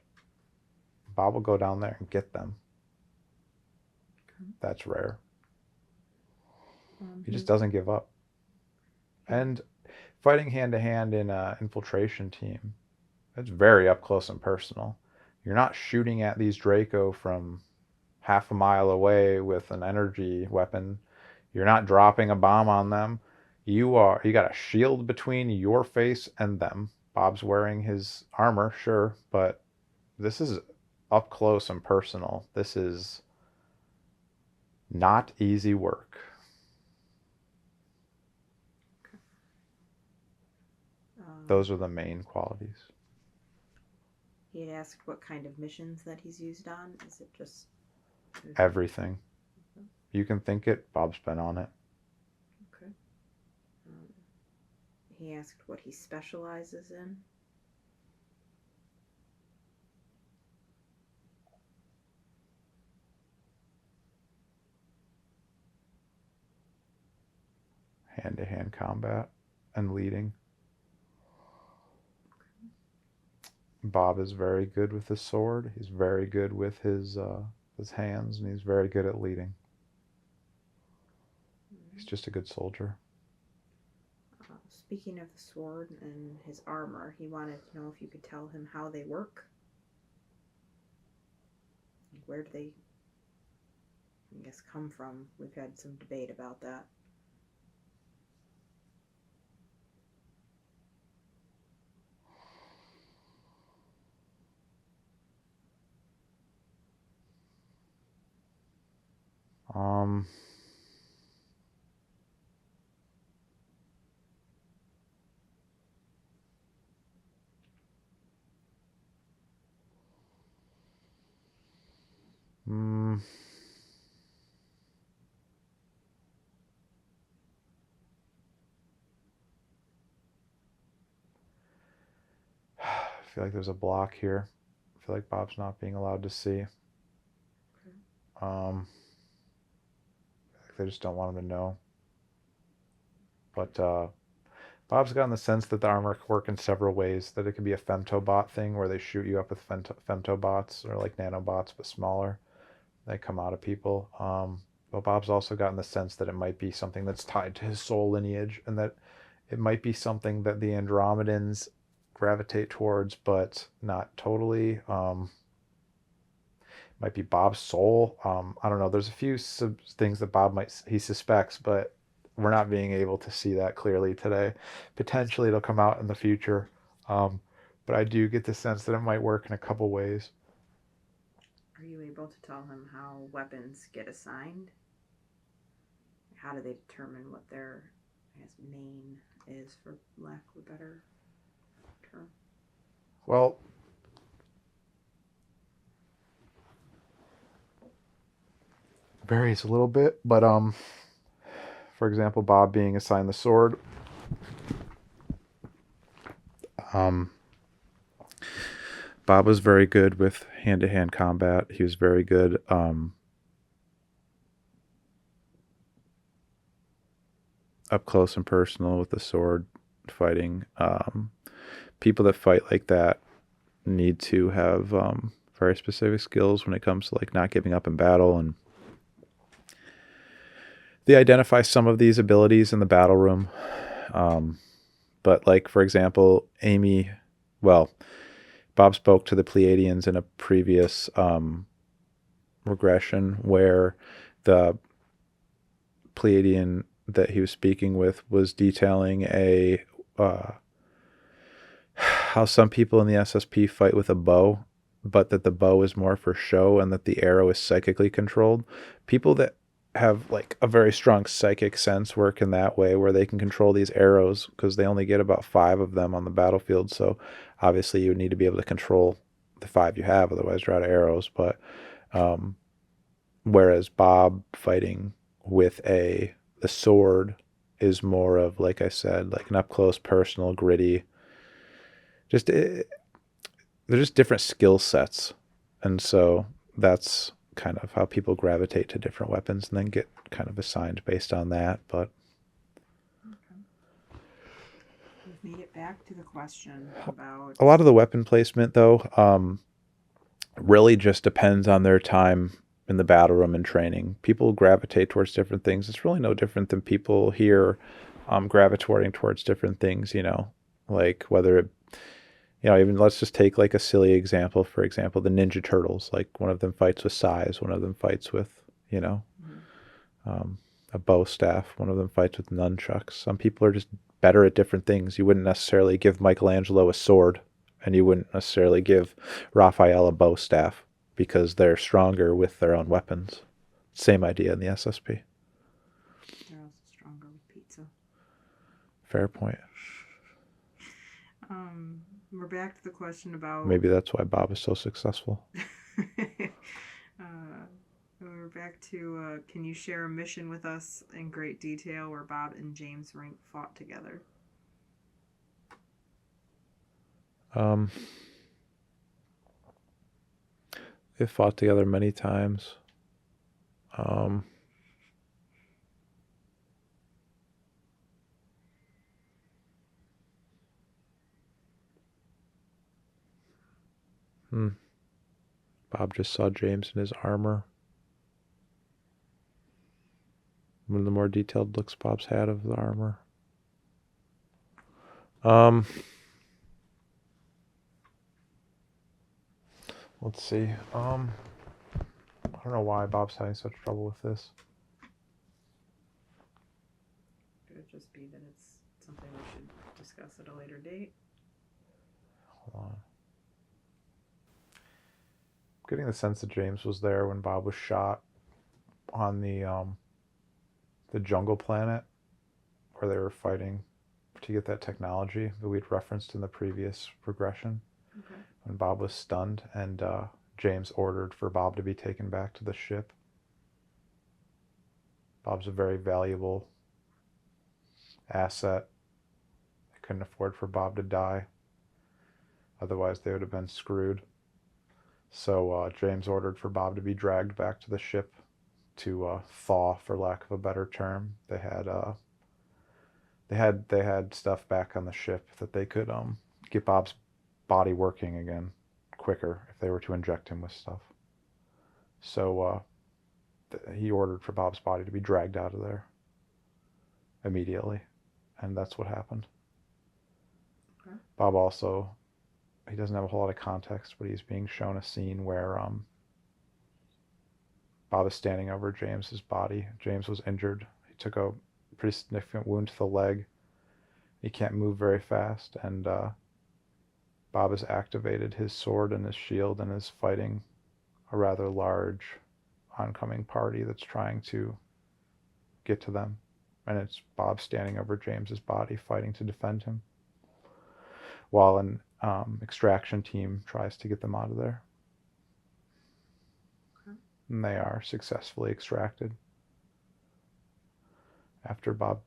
Bob will go down there and get them. That's rare. He just doesn't give up. And fighting hand-to-hand in an infiltration team, it's very up close and personal. You're not shooting at these Draco from half a mile away with an energy weapon. You're not dropping a bomb on them. You got a shield between your face and them. Bob's wearing his armor, sure, but this is up close and personal. This is not easy work. Those are the main qualities. He had asked what kind of missions that he's used on. Is it just everything? You can think it. Bob's been on it. Okay. He asked what he specializes in. Hand-to-hand combat and leading. Bob is very good with his sword. He's very good with his hands, and he's very good at leading. He's just a good soldier. Speaking of the sword and his armor, he wanted to know if you could tell him how they work. Where do they, I guess, come from? We've had some debate about that. I feel like there's a block here. I feel like Bob's not being allowed to see. Okay. They just don't want him to know. But Bob's gotten the sense that the armor can work in several ways. That it could be a femtobot thing where they shoot you up with femtobots, or like nanobots but smaller. They come out of people. But Bob's also gotten the sense that it might be something that's tied to his soul lineage, and that it might be something that the Andromedans gravitate towards, but not totally. Might be Bob's soul. I don't know. There's a few things that he suspects, but we're not being able to see that clearly today. Potentially it'll come out in the future. But I do get the sense that it might work in a couple ways. Are you able to tell him how weapons get assigned? How do they determine what their, I guess, main is, for lack of a better term? Well, varies a little bit, but for example, Bob being assigned the sword, Bob was very good with hand-to-hand combat. He was very good up close and personal with the sword fighting. People that fight like that need to have very specific skills when it comes to like not giving up in battle, and they identify some of these abilities in the battle room. But like, for example, Bob spoke to the Pleiadians in a previous regression where the Pleiadian that he was speaking with was detailing how some people in the SSP fight with a bow, but that the bow is more for show and that the arrow is psychically controlled. People that have like a very strong psychic sense work in that way, where they can control these arrows, because they only get about 5 of them on the battlefield. So obviously you would need to be able to control the 5 you have, otherwise you're out of arrows. But whereas Bob fighting with the sword is more of, like I said, like an up close, personal, gritty. They're just different skill sets, and so that's kind of how people gravitate to different weapons and then get kind of assigned based on that. But okay. We've made it back to the question about a lot of the weapon placement, though, really just depends on their time in the battle room and training. People gravitate towards different things. It's really no different than people here gravitating towards different things, like whether it, even let's just take like a silly example. For example, the Ninja Turtles, like one of them fights with sais, one of them fights with, a bow staff, one of them fights with nunchucks. Some people are just better at different things. You wouldn't necessarily give Michelangelo a sword, and you wouldn't necessarily give Raphael a bow staff, because they're stronger with their own weapons. Same idea in the SSP. they're also stronger with pizza. Fair point. We're back to the question about... Maybe that's why Bob is so successful. We're back to, can you share a mission with us in great detail where Bob and James Rink fought together? They fought together many times. Bob just saw James in his armor. One of the more detailed looks Bob's had of the armor. Let's see. I don't know why Bob's having such trouble with this. Could it just be that it's something we should discuss at a later date? Hold on. I'm getting the sense that James was there when Bob was shot on the jungle planet where they were fighting to get that technology that we'd referenced in the previous regression. Okay. When Bob was stunned, and James ordered for Bob to be taken back to the ship. Bob's a very valuable asset. They couldn't afford for Bob to die. Otherwise, they would have been screwed. So James ordered for Bob to be dragged back to the ship to thaw, for lack of a better term. They had stuff back on the ship that they could get Bob's body working again quicker if they were to inject him with stuff. So he ordered for Bob's body to be dragged out of there immediately, and that's what happened. Okay. Bob also, he doesn't have a whole lot of context, but he's being shown a scene where Bob is standing over James's body. James was injured. He took a pretty significant wound to the leg. He can't move very fast, and Bob has activated his sword and his shield and is fighting a rather large oncoming party that's trying to get to them. And it's Bob standing over James's body fighting to defend him, while an extraction team tries to get them out of there. Okay. And they are successfully extracted. After Bob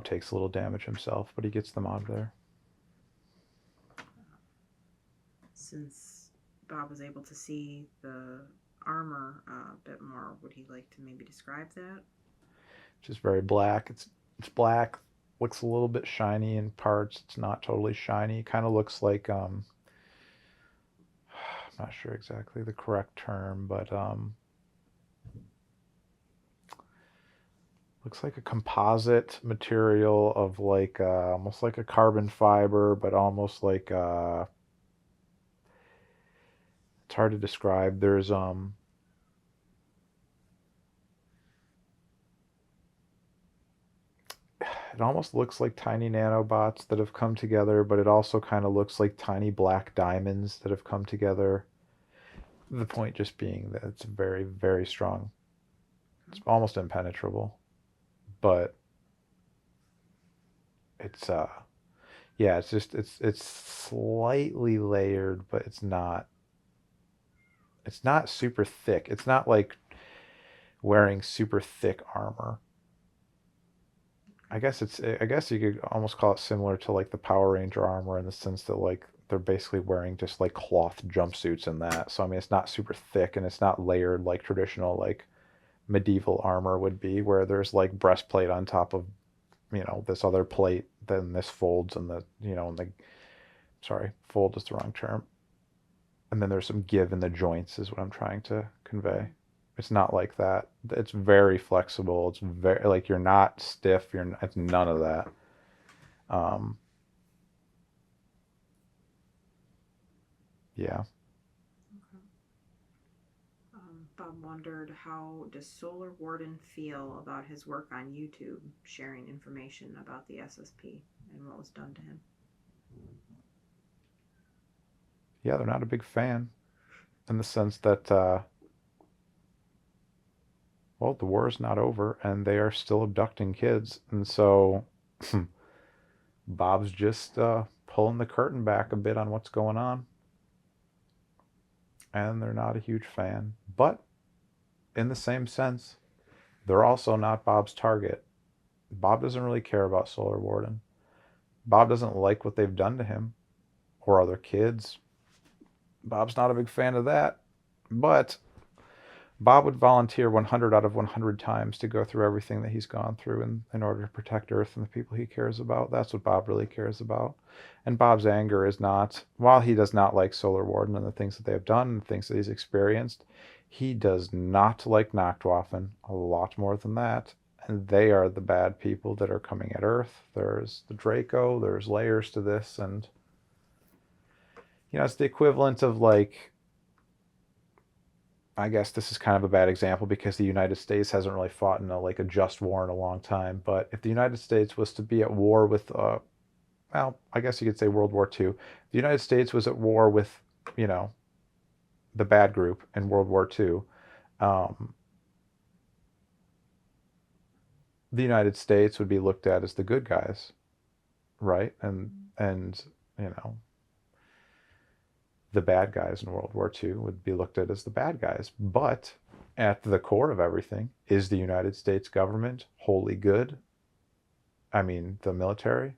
takes a little damage himself, but he gets them out of there. Since Bob was able to see the armor a bit more, would he like to maybe describe that? It's just very black. It's black, looks a little bit shiny in parts. It's not totally shiny. It kind of looks like I'm not sure exactly the correct term, but looks like a composite material of like almost like a carbon fiber, but almost like it's hard to describe. There's it almost looks like tiny nanobots that have come together, but it also kind of looks like tiny black diamonds that have come together. The point just being that it's very, very strong. It's almost impenetrable, but it's yeah, it's just it's slightly layered, but it's not super thick. It's not like wearing super thick armor. I guess you could almost call it similar to like the Power Ranger armor in the sense that like they're basically wearing just like cloth jumpsuits in that. So I mean, it's not super thick and it's not layered like traditional like medieval armor would be, where there's like breastplate on top of, you know, this other plate, then this folds and fold is the wrong term. And then there's some give in the joints is what I'm trying to convey. It's not like that. It's very flexible. It's very, like, you're not stiff. It's none of that. Yeah. Okay. Bob wondered, how does Solar Warden feel about his work on YouTube, sharing information about the SSP and what was done to him? Yeah, they're not a big fan in the sense that, well, the war is not over and they are still abducting kids. And so Bob's just pulling the curtain back a bit on what's going on. And they're not a huge fan. But in the same sense, they're also not Bob's target. Bob doesn't really care about Solar Warden. Bob doesn't like what they've done to him or other kids. Bob's not a big fan of that. But Bob would volunteer 100 out of 100 times to go through everything that he's gone through in order to protect Earth and the people he cares about. That's what Bob really cares about. And Bob's anger is not, while he does not like Solar Warden and the things that they have done and the things that he's experienced, he does not like Nachtwaffen a lot more than that. And they are the bad people that are coming at Earth. There's the Draco, there's layers to this, and, you know, it's the equivalent of, like, I guess this is kind of a bad example because the United States hasn't really fought in a just war in a long time. But if the United States was to be at war with, well, I guess you could say World War II. If the United States was at war with, you know, the bad group in World War II, the United States would be looked at as the good guys, right? And you know, the bad guys in World War II would be looked at as the bad guys. But at the core of everything, is the United States government wholly good? I mean, the military?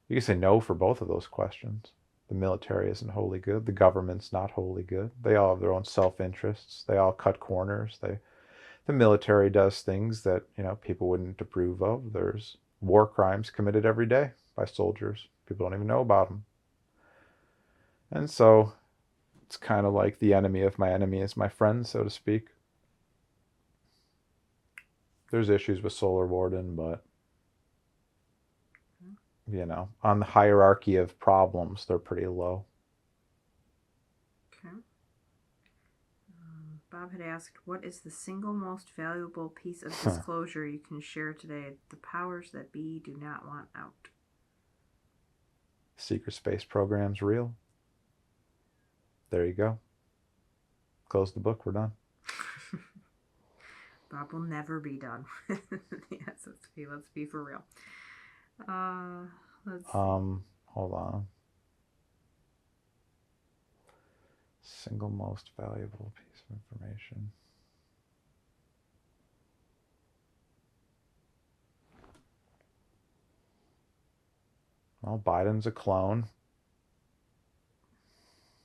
You can say no for both of those questions. The military isn't wholly good. The government's not wholly good. They all have their own self-interests. They all cut corners. They the military does things that, people wouldn't approve of. There's war crimes committed every day by soldiers. People don't even know about them. And so it's kind of like the enemy of my enemy is my friend, so to speak. There's issues with Solar Warden, but, on the hierarchy of problems, they're pretty low. Okay. Bob had asked, what is the single most valuable piece of disclosure you can share today the powers that be do not want out? Secret space program's real. There you go. Close the book. We're done. Bob will never be done. Yes, let's be for real. Let's see. Hold on. Single most valuable piece of information. Well, Biden's a clone.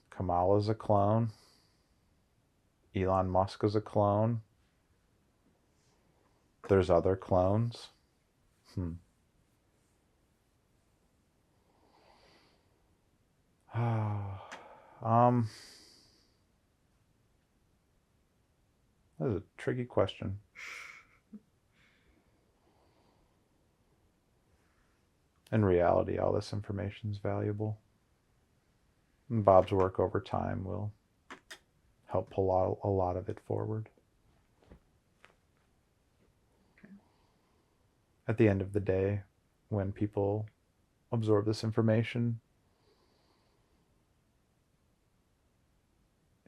Kamala's a clone. Elon Musk is a clone. There's other clones. That is a tricky question. In reality, all this information is valuable. And Bob's work over time will help pull a lot of it forward. Okay. At the end of the day, when people absorb this information,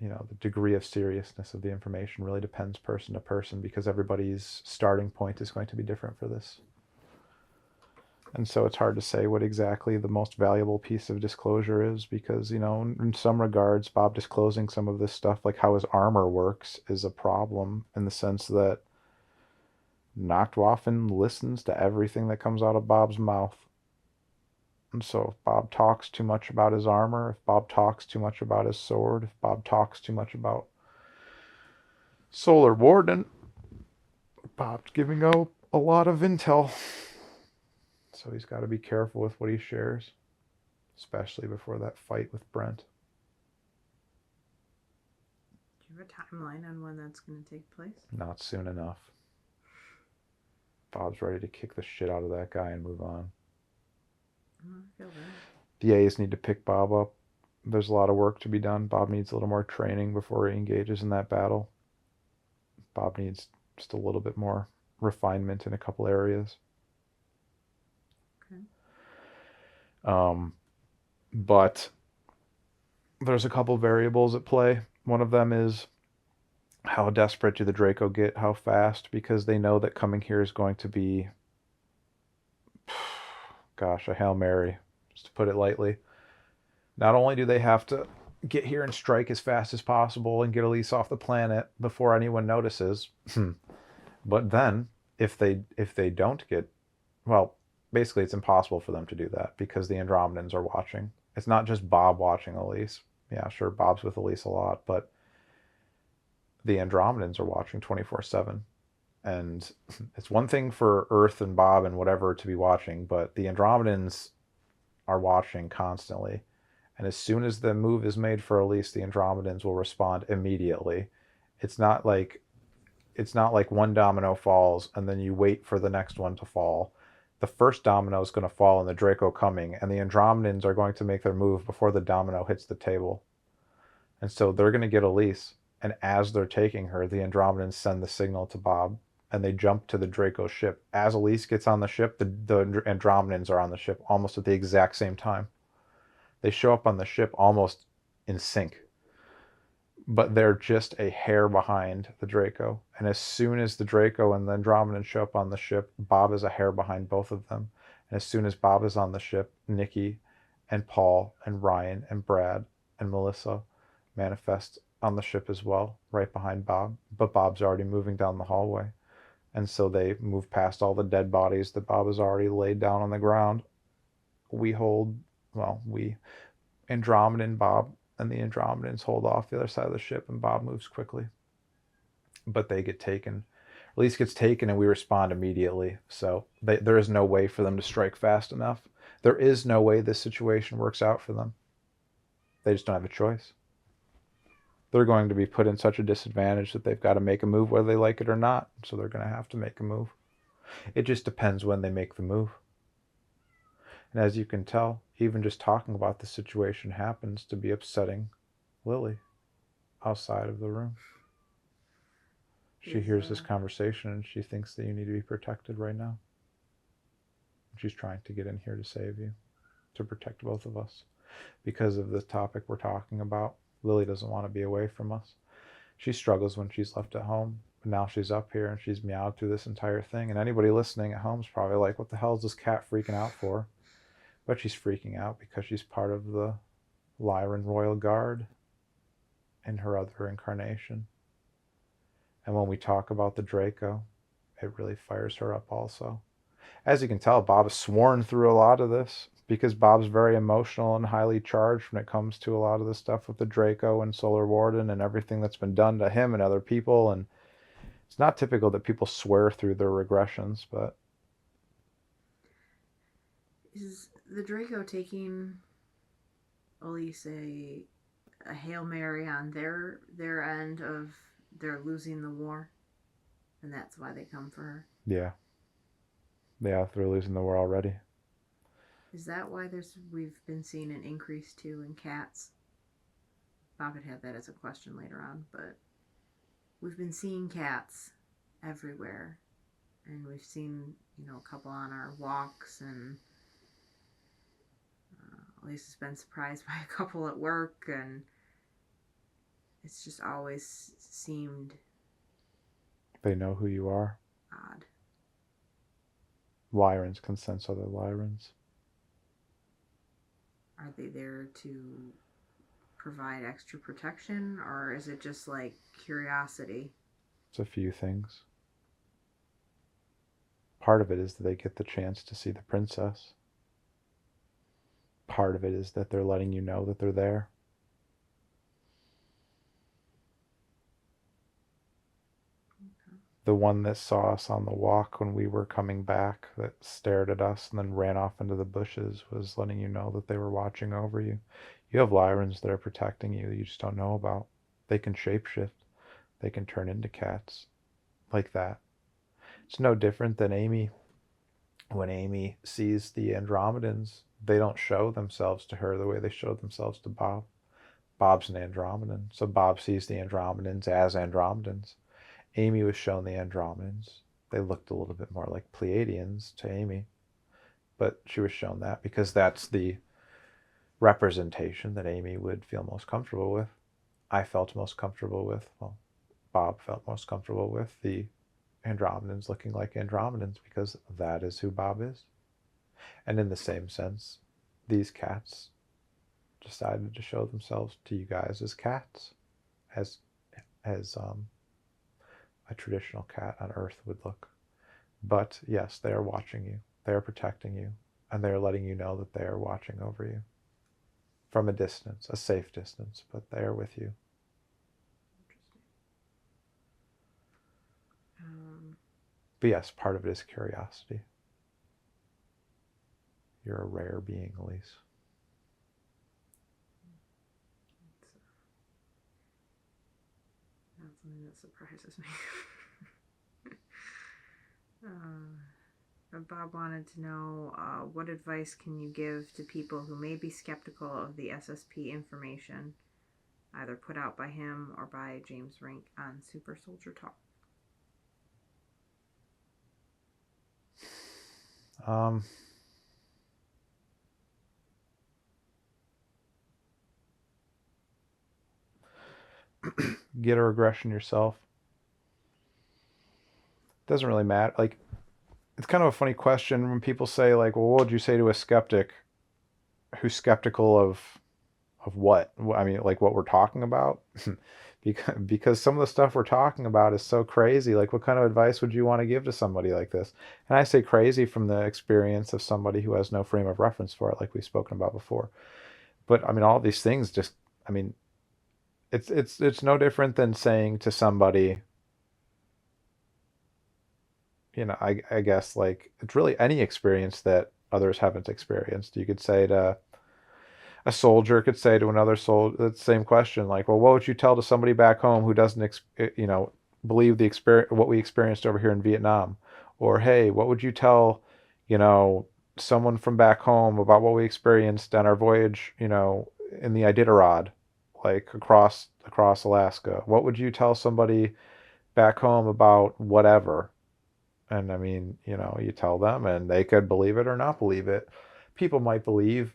the degree of seriousness of the information really depends person to person, because everybody's starting point is going to be different for this. And so it's hard to say what exactly the most valuable piece of disclosure is, because, in some regards, Bob disclosing some of this stuff, like how his armor works, is a problem in the sense that Nachtwaffen listens to everything that comes out of Bob's mouth. And so if Bob talks too much about his armor, if Bob talks too much about his sword, if Bob talks too much about Solar Warden, Bob's giving out a lot of intel. So he's got to be careful with what he shares, especially before that fight with Brent. Do you have a timeline on when that's going to take place? Not soon enough. Bob's ready to kick the shit out of that guy and move on. I feel that. The A's need to pick Bob up. There's a lot of work to be done. Bob needs a little more training before he engages in that battle. Bob needs just a little bit more refinement in a couple areas. Okay. But there's a couple variables at play. One of them is, how desperate do the Draco get? How fast? Because they know that coming here is going to be, a Hail Mary, just to put it lightly. Not only do they have to get here and strike as fast as possible and get Alysse off the planet before anyone notices, but then if they don't get, well, basically it's impossible for them to do that because the Andromedans are watching. It's not just Bob watching Alysse. Yeah, sure, Bob's with Alysse a lot, but the Andromedans are watching 24/7. And it's one thing for Earth and Bob and whatever to be watching, but the Andromedans are watching constantly. And as soon as the move is made for Alysse, the Andromedans will respond immediately. It's not like one domino falls and then you wait for the next one to fall. The first domino is going to fall and the Draco coming, and the Andromedans are going to make their move before the domino hits the table. And so they're going to get Alysse, and as they're taking her, the Andromedans send the signal to Bob, and they jump to the Draco ship. As Alysse gets on the ship, the Andromedans are on the ship almost at the exact same time. They show up on the ship almost in sync. But they're just a hair behind the Draco. And as soon as the Draco and the Andromedans show up on the ship, Bob is a hair behind both of them. And as soon as Bob is on the ship, Nikki and Paul and Ryan and Brad and Melissa manifest on the ship as well, right behind Bob. But Bob's already moving down the hallway. And so they move past all the dead bodies that Bob has already laid down on the ground. Andromedan Bob and the Andromedans hold off the other side of the ship, and Bob moves quickly. But they get taken. Alysse gets taken and we respond immediately. So there is no way for them to strike fast enough. There is no way this situation works out for them. They just don't have a choice. They're going to be put in such a disadvantage that they've got to make a move whether they like it or not. So they're going to have to make a move. It just depends when they make the move. And as you can tell, even just talking about the situation happens to be upsetting Lilli outside of the room. She hears this conversation and she thinks that you need to be protected right now. She's trying to get in here to save you, to protect both of us. Because of the topic we're talking about, Lilli doesn't want to be away from us. She struggles when she's left at home, but now she's up here and she's meowed through this entire thing. And anybody listening at home is probably like, what the hell is this cat freaking out for? But she's freaking out because she's part of the Lyran Royal Guard in her other incarnation. And when we talk about the Draco, it really fires her up also. As you can tell, Bob has sworn through a lot of this because Bob's very emotional and highly charged when it comes to a lot of the stuff with the Draco and Solar Warden and everything that's been done to him and other people. And it's not typical that people swear through their regressions, but... Is the Draco taking Alysse a Hail Mary on their end of they're losing the war? And that's why they come for her? Yeah. Yeah, they're losing the war already. Is that why we've been seeing an increase too in cats? Bob could have that as a question later on, but we've been seeing cats everywhere. And we've seen, a couple on our walks, and Alysse has been surprised by a couple at work, and it's just always seemed... They know who you are. Odd. Lyrans can sense other Lyrans. Are they there to provide extra protection, or is it just like curiosity? It's a few things. Part of it is that they get the chance to see the princess. Part of it is that they're letting you know that they're there. The one that saw us on the walk when we were coming back, that stared at us and then ran off into the bushes, was letting you know that they were watching over you. You have Lyrans that are protecting you that you just don't know about. They can shapeshift. They can turn into cats. Like that. It's no different than Amy. When Amy sees the Andromedans, they don't show themselves to her the way they show themselves to Bob. Bob's an Andromedan, so Bob sees the Andromedans as Andromedans. Amy was shown the Andromedans. They looked a little bit more like Pleiadians to Amy, but she was shown that because that's the representation that Amy would feel most comfortable with. I felt most comfortable with, Bob felt most comfortable with the Andromedans looking like Andromedans because that is who Bob is. And in the same sense, these cats decided to show themselves to you guys as cats, as a traditional cat on Earth would look. But yes, they are watching you. They are protecting you. And they are letting you know that they are watching over you. From a distance, a safe distance, but they are with you. Interesting. But yes, part of it is curiosity. You're a rare being, Alysse. That's something that surprises me. Bob wanted to know, what advice can you give to people who may be skeptical of the SSP information, either put out by him or by James Rink on Super Soldier Talk? Get a regression yourself. Doesn't really matter. Like, it's kind of a funny question when people say, like, well, what would you say to a skeptic who's skeptical of what? I mean, like what we're talking about? Because some of the stuff we're talking about is so crazy. Like, what kind of advice would you want to give to somebody like this? And I say crazy from the experience of somebody who has no frame of reference for it, like we've spoken about before. But I mean, all these things just, I mean, it's no different than saying to somebody, I guess like it's really any experience that others haven't experienced. You could say to a soldier could say to another soldier the same question, like, well, what would you tell to somebody back home who doesn't believe the experience what we experienced over here in Vietnam? Or hey, what would you tell, someone from back home about what we experienced on our voyage, in the Iditarod, like across Alaska? What would you tell somebody back home about whatever? And I mean, you tell them and they could believe it or not believe it. People might believe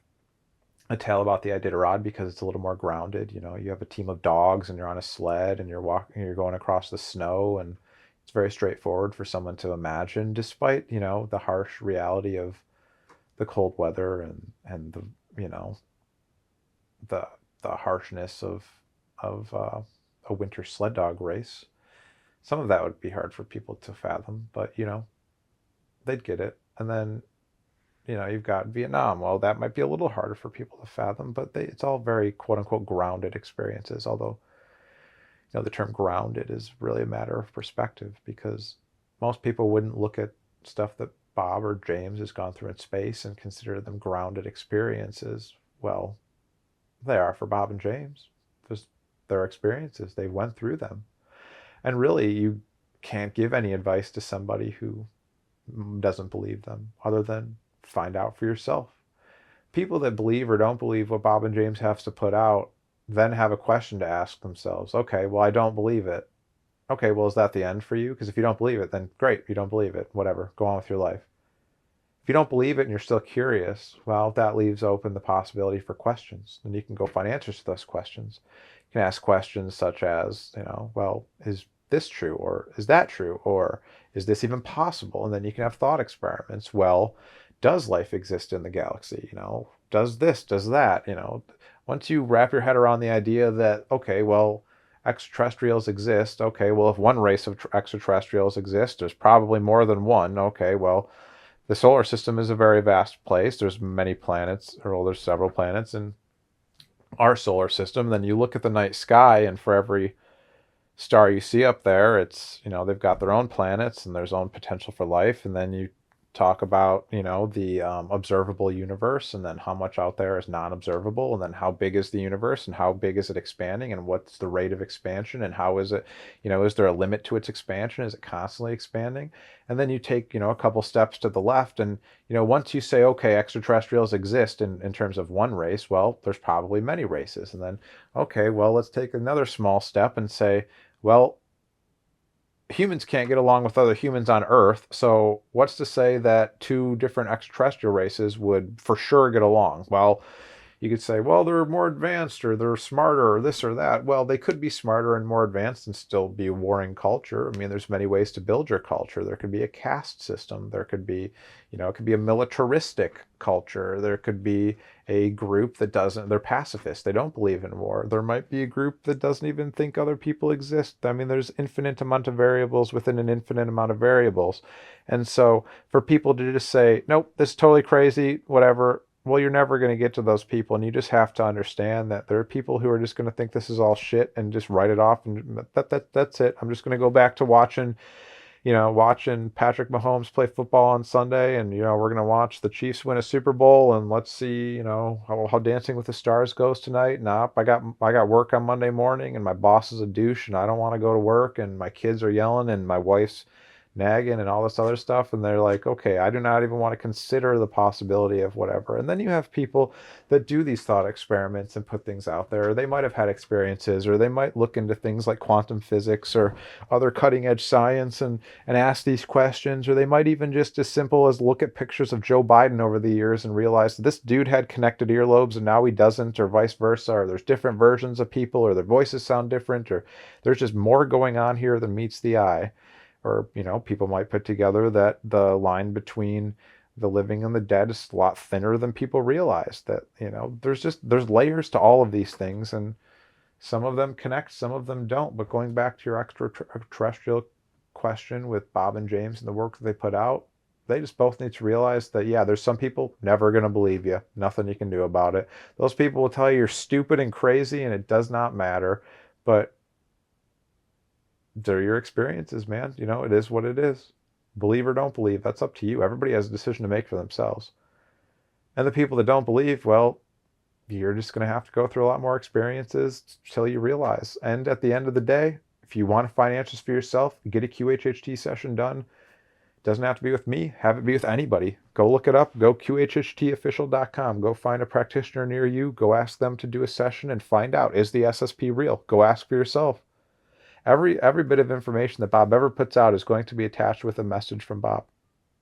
a tale about the Iditarod because it's a little more grounded. You have a team of dogs and you're on a sled and you're going across the snow, and it's very straightforward for someone to imagine, despite, the harsh reality of the cold weather and the, the harshness of a winter sled dog race. Some of that would be hard for people to fathom, but they'd get it. And then you've got Vietnam. Well, that might be a little harder for people to fathom, but it's all very quote unquote grounded experiences. Although, the term grounded is really a matter of perspective, because most people wouldn't look at stuff that Bob or James has gone through in space and consider them grounded experiences. Well, they are for Bob and James. Just their experiences. They went through them. And really, you can't give any advice to somebody who doesn't believe them, other than find out for yourself. People that believe or don't believe what Bob and James have to put out then have a question to ask themselves. Okay, well, I don't believe it. Okay, well, is that the end for you? Because if you don't believe it, then great, you don't believe it. Whatever, go on with your life. If you don't believe it and you're still curious, well, that leaves open the possibility for questions. And you can go find answers to those questions. You can ask questions such as, well, is this true? Or is that true? Or is this even possible? And then you can have thought experiments. Well, does life exist in the galaxy? Does this, does that? Once you wrap your head around the idea that, okay, well, extraterrestrials exist. Okay, well, if one race of extraterrestrials exists, there's probably more than one. Okay, well, the solar system is a very vast place. There's many planets, or there's several planets in our solar system. Then you look at the night sky, and for every star you see up there, it's, they've got their own planets and there's own potential for life. And then you talk about, the observable universe, and then how much out there is non-observable, and then how big is the universe and how big is it expanding, and what's the rate of expansion, and how is it, is there a limit to its expansion? Is it constantly expanding? And then you take, a couple steps to the left, and, once you say, okay, extraterrestrials exist in terms of one race, well, there's probably many races. And then, okay, well, let's take another small step and say, well, humans can't get along with other humans on Earth, so what's to say that two different extraterrestrial races would for sure get along? Well, you could say, well, they're more advanced, or they're smarter, or this or that. Well, they could be smarter and more advanced and still be a warring culture. I mean, there's many ways to build your culture. There could be a caste system. There could be, it could be a militaristic culture. There could be a group that doesn't, they're pacifists. They don't believe in war. There might be a group that doesn't even think other people exist. I mean, there's infinite amount of variables within an infinite amount of variables. And so for people to just say, nope, this is totally crazy, whatever, well, you're never going to get to those people, and you just have to understand that there are people who are just going to think this is all shit and just write it off, and that's it. I'm just going to go back to watching Patrick Mahomes play football on Sunday, and we're going to watch the Chiefs win a Super Bowl, and let's see how Dancing with the Stars goes tonight. Nope, I got work on Monday morning, and my boss is a douche, and I don't want to go to work, and my kids are yelling, and my wife's nagging and all this other stuff, and they're like, okay, I do not even want to consider the possibility of whatever. And then you have people that do these thought experiments and put things out there. Or they might have had experiences, or they might look into things like quantum physics or other cutting edge science and ask these questions. Or they might even just as simple as look at pictures of Joe Biden over the years and realize that this dude had connected earlobes and now he doesn't, or vice versa, or there's different versions of people, or their voices sound different, or there's just more going on here than meets the eye. Or, people might put together that the line between the living and the dead is a lot thinner than people realize. That, there's layers to all of these things, and some of them connect, some of them don't. But going back to your extraterrestrial question with Bob and James and the work that they put out, they just both need to realize that, yeah, there's some people never going to believe you. Nothing you can do about it. Those people will tell you you're stupid and crazy and it does not matter. But they're your experiences, man. It is what it is. Believe or don't believe, that's up to you. Everybody has a decision to make for themselves. And the people that don't believe, well, you're just going to have to go through a lot more experiences till you realize. And at the end of the day, if you want to find answers for yourself, get a QHHT session done. Doesn't have to be with me. Have it be with anybody. Go look it up. Go QHHTofficial.com. Go find a practitioner near you. Go ask them to do a session and find out, is the SSP real? Go ask for yourself. Every bit of information that Bob ever puts out is going to be attached with a message from Bob.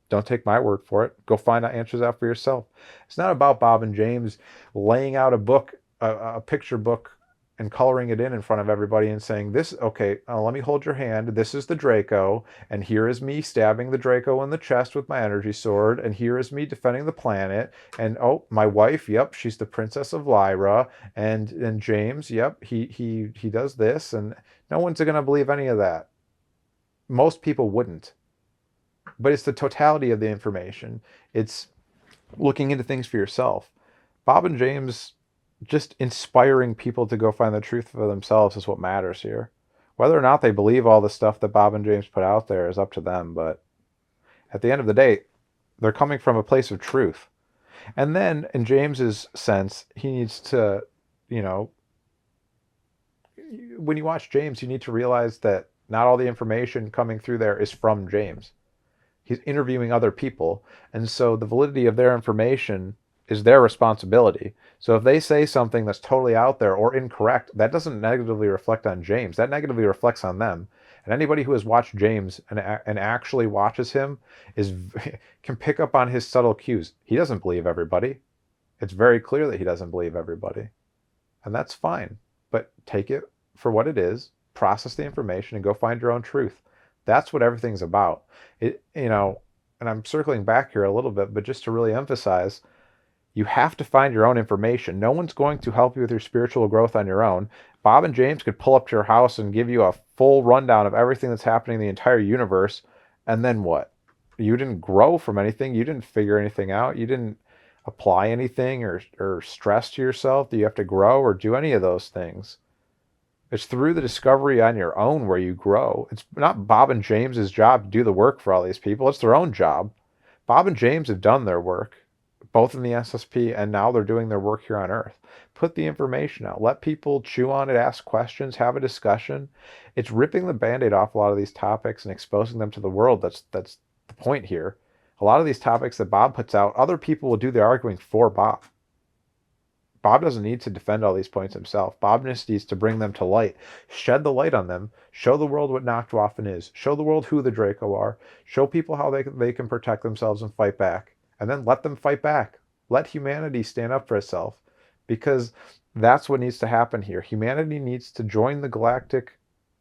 Don't take my word for it. Go find out answers out for yourself. It's not about Bob and James laying out a book, a picture book, and coloring it in front of everybody and saying, this, okay, let me hold your hand. This is the Draco, and here is me stabbing the Draco in the chest with my energy sword, and here is me defending the planet, and oh, my wife, yep, she's the Princess of Lyra, and James, yep, he does this, and no one's going to believe any of that. Most people wouldn't. But it's the totality of the information. It's looking into things for yourself. Bob and James just inspiring people to go find the truth for themselves is what matters here. Whether or not they believe all the stuff that Bob and James put out there is up to them, but at the end of the day, they're coming from a place of truth. And then, in James's sense, he needs to, when you watch James, you need to realize that not all the information coming through there is from James. He's interviewing other people, and so the validity of their information is their responsibility. So if they say something that's totally out there or incorrect, that doesn't negatively reflect on James. That negatively reflects on them. And anybody who has watched James and actually watches him can pick up on his subtle cues. He doesn't believe everybody. It's very clear that he doesn't believe everybody. And that's fine. But take it for what it is, process the information, and go find your own truth. That's what everything's about. And I'm circling back here a little bit, but just to really emphasize, you have to find your own information. No one's going to help you with your spiritual growth on your own. Bob and James could pull up to your house and give you a full rundown of everything that's happening in the entire universe. And then what? You didn't grow from anything. You didn't figure anything out. You didn't apply anything or stress to yourself that you have to grow or do any of those things. It's through the discovery on your own where you grow. It's not Bob and James's job to do the work for all these people. It's their own job. Bob and James have done their work, both in the SSP, and now they're doing their work here on Earth. Put the information out. Let people chew on it, ask questions, have a discussion. It's ripping the Band-Aid off a lot of these topics and exposing them to the world. That's the point here. A lot of these topics that Bob puts out, other people will do the arguing for Bob. Bob doesn't need to defend all these points himself. Bob just needs to bring them to light, shed the light on them, show the world what Nachtwaffen is, show the world who the Draco are, show people how they can protect themselves and fight back, and then let them fight back. Let humanity stand up for itself, because that's what needs to happen here. Humanity needs to join the galactic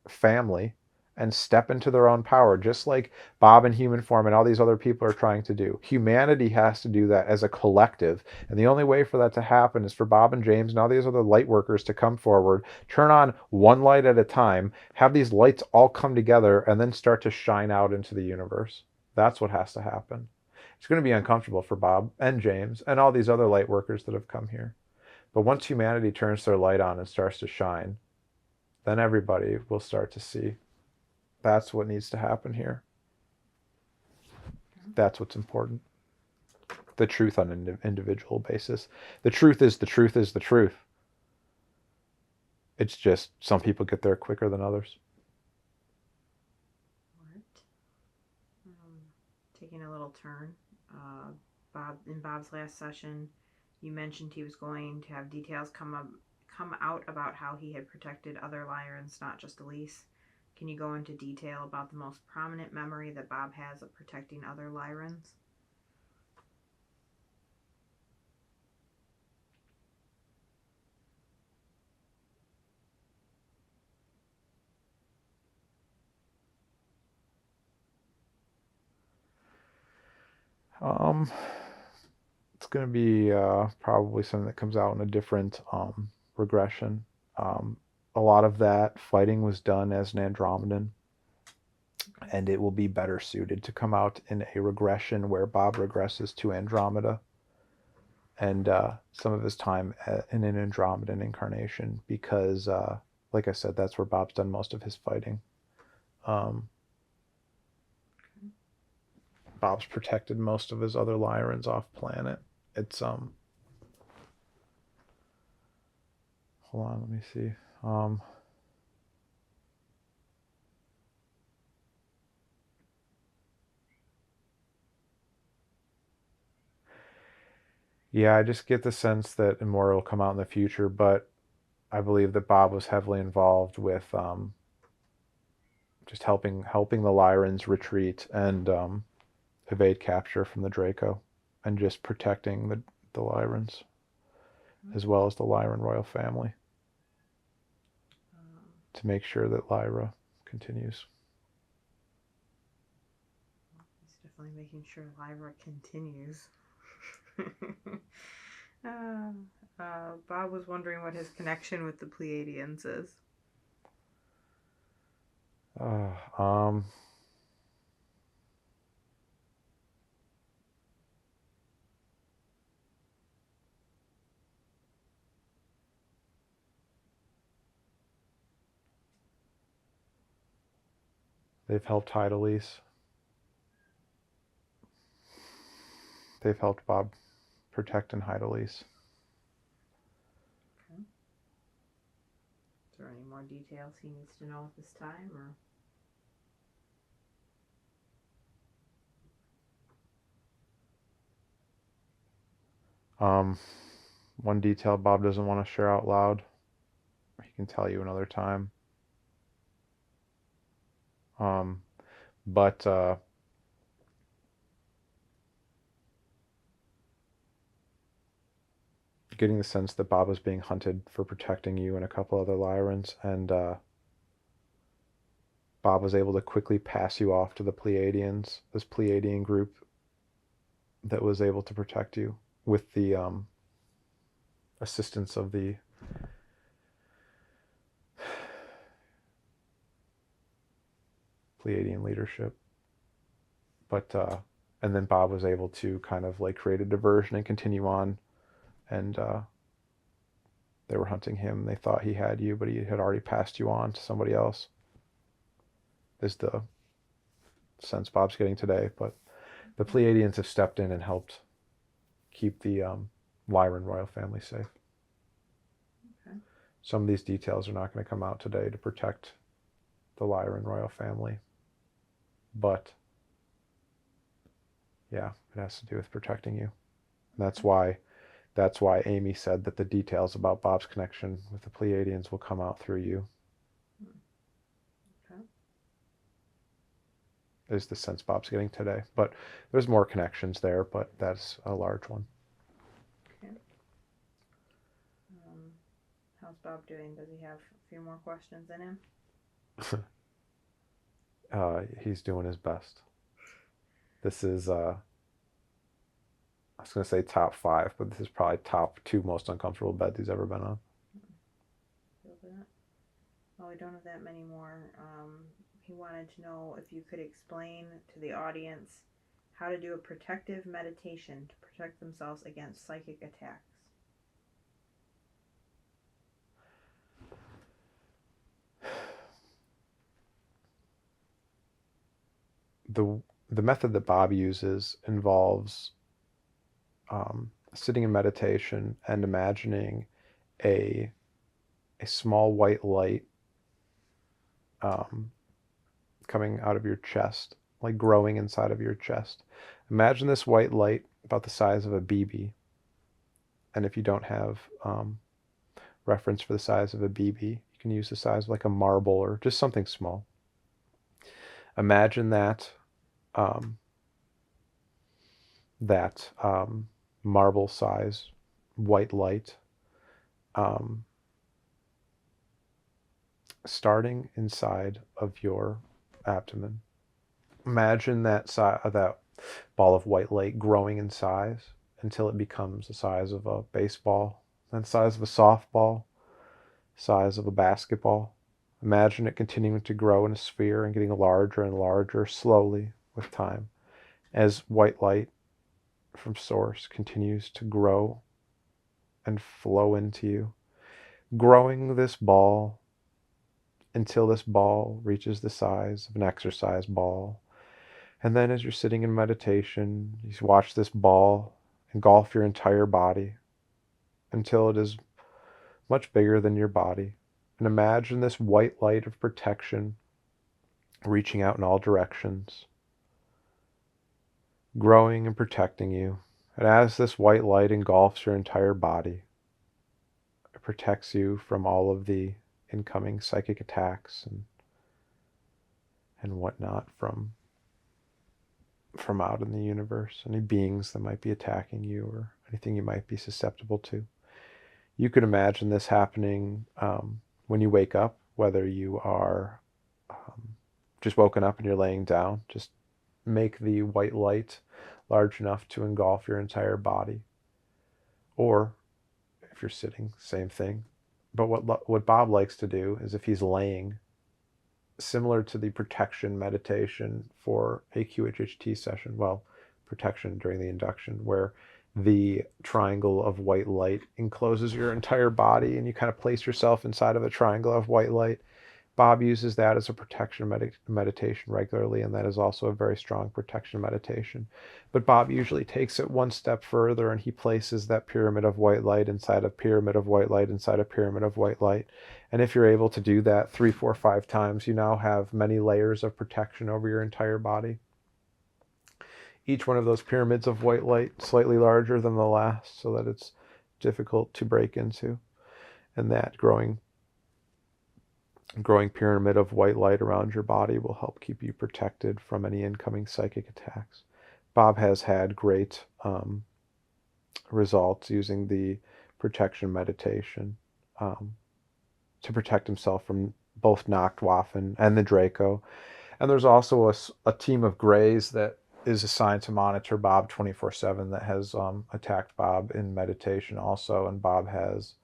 family and step into their own power, just like Bob in human form and all these other people are trying to do. Humanity has to do that as a collective, and the only way for that to happen is for Bob and James and all these other light workers to come forward, turn on one light at a time, have these lights all come together, and then start to shine out into the universe. That's what has to happen. It's going to be uncomfortable for Bob and James and all these other light workers that have come here. But once humanity turns their light on and starts to shine, then everybody will start to see. That's what needs to happen here. That's what's important. The truth on an individual basis. The truth is the truth is the truth. It's just some people get there quicker than others. Taking a little turn. In Bob's last session, you mentioned he was going to have details come out about how he had protected other Lyrans, not just Alysse. Can you go into detail about the most prominent memory that Bob has of protecting other Lyrans? It's going to be probably something that comes out in a different regression. A lot of that fighting was done as an Andromedan, and it will be better suited to come out in a regression where Bob regresses to Andromeda and some of his time in an Andromedan incarnation, because like I said, that's where Bob's done most of his fighting. Bob's protected most of his other Lyrans off planet. It's hold on, let me see. Yeah, I just get the sense that Immortal will come out in the future, but I believe that Bob was heavily involved with just helping the Lyrans retreat and evade capture from the Draco, and just protecting the Lyrans, as well as the Lyran royal family, to make sure that Lyra continues. He's definitely making sure Lyra continues. Bob was wondering what his connection with the Pleiadians is. They've helped hide Alysse. They've helped Bob protect and hide Alysse. Okay. Is there any more details he needs to know at this time, or? One detail Bob doesn't want to share out loud. He can tell you another time. But getting the sense that Bob was being hunted for protecting you and a couple other Lyrans, and Bob was able to quickly pass you off to the Pleiadians, this Pleiadian group that was able to protect you with the assistance of the Pleiadian leadership. But and then Bob was able to kind of like create a diversion and continue on, and they were hunting him. They thought he had you, but he had already passed you on to somebody else, is the sense Bob's getting today. But the Pleiadians have stepped in and helped keep the Lyran royal family safe. Okay. Some of these details are not going to come out today to protect the Lyran royal family, but yeah, it has to do with protecting you. And that's why Amy said that the details about Bob's connection with the Pleiadians will come out through you. Okay. Is the sense Bob's getting today. But there's more connections there, but that's a large one. Okay. How's Bob doing? Does he have a few more questions in him? He's doing his best. This is, I was going to say top 5, but this is probably top 2 most uncomfortable beds he's ever been on. Feel that? Well, we don't have that many more. He wanted to know if you could explain to the audience how to do a protective meditation to protect themselves against psychic attacks. The method that Bob uses involves sitting in meditation and imagining a small white light coming out of your chest, like growing inside of your chest. Imagine this white light about the size of a BB. And if you don't have reference for the size of a BB, you can use the size of like a marble or just something small. Imagine that marble size white light starting inside of your abdomen. Imagine that ball of white light growing in size until it becomes the size of a baseball, then the size of a softball, size of a basketball. Imagine it continuing to grow in a sphere and getting larger and larger slowly with time as white light from source continues to grow and flow into you, growing this ball until this ball reaches the size of an exercise ball, And then as you're sitting in meditation, you watch this ball engulf your entire body until it is much bigger than your body. And imagine this white light of protection reaching out in all directions, growing and protecting you. And as this white light engulfs your entire body, it protects you from all of the incoming psychic attacks and whatnot from out in the universe, any beings that might be attacking you or anything you might be susceptible to. You could imagine this happening when you wake up, whether you are just woken up and you're laying down. Just make the white light large enough to engulf your entire body. Or if you're sitting, same thing. But what Bob likes to do is if he's laying, similar to the protection meditation for a QHHT session, well, protection during the induction, where the triangle of white light encloses your entire body and you kind of place yourself inside of a triangle of white light. Bob uses that as a protection meditation regularly, and that is also a very strong protection meditation. But Bob usually takes it one step further, and he places that pyramid of white light inside a pyramid of white light inside a pyramid of white light. And if you're able to do that 3, 4, 5 times, you now have many layers of protection over your entire body. Each one of those pyramids of white light slightly larger than the last, so that it's difficult to break into. And that growing pyramid of white light around your body will help keep you protected from any incoming psychic attacks. Bob has had great results using the protection meditation to protect himself from both Nachtwaffen and the Draco. And there's also a team of Greys that is assigned to monitor Bob 24/7 that has attacked Bob in meditation also, and Bob has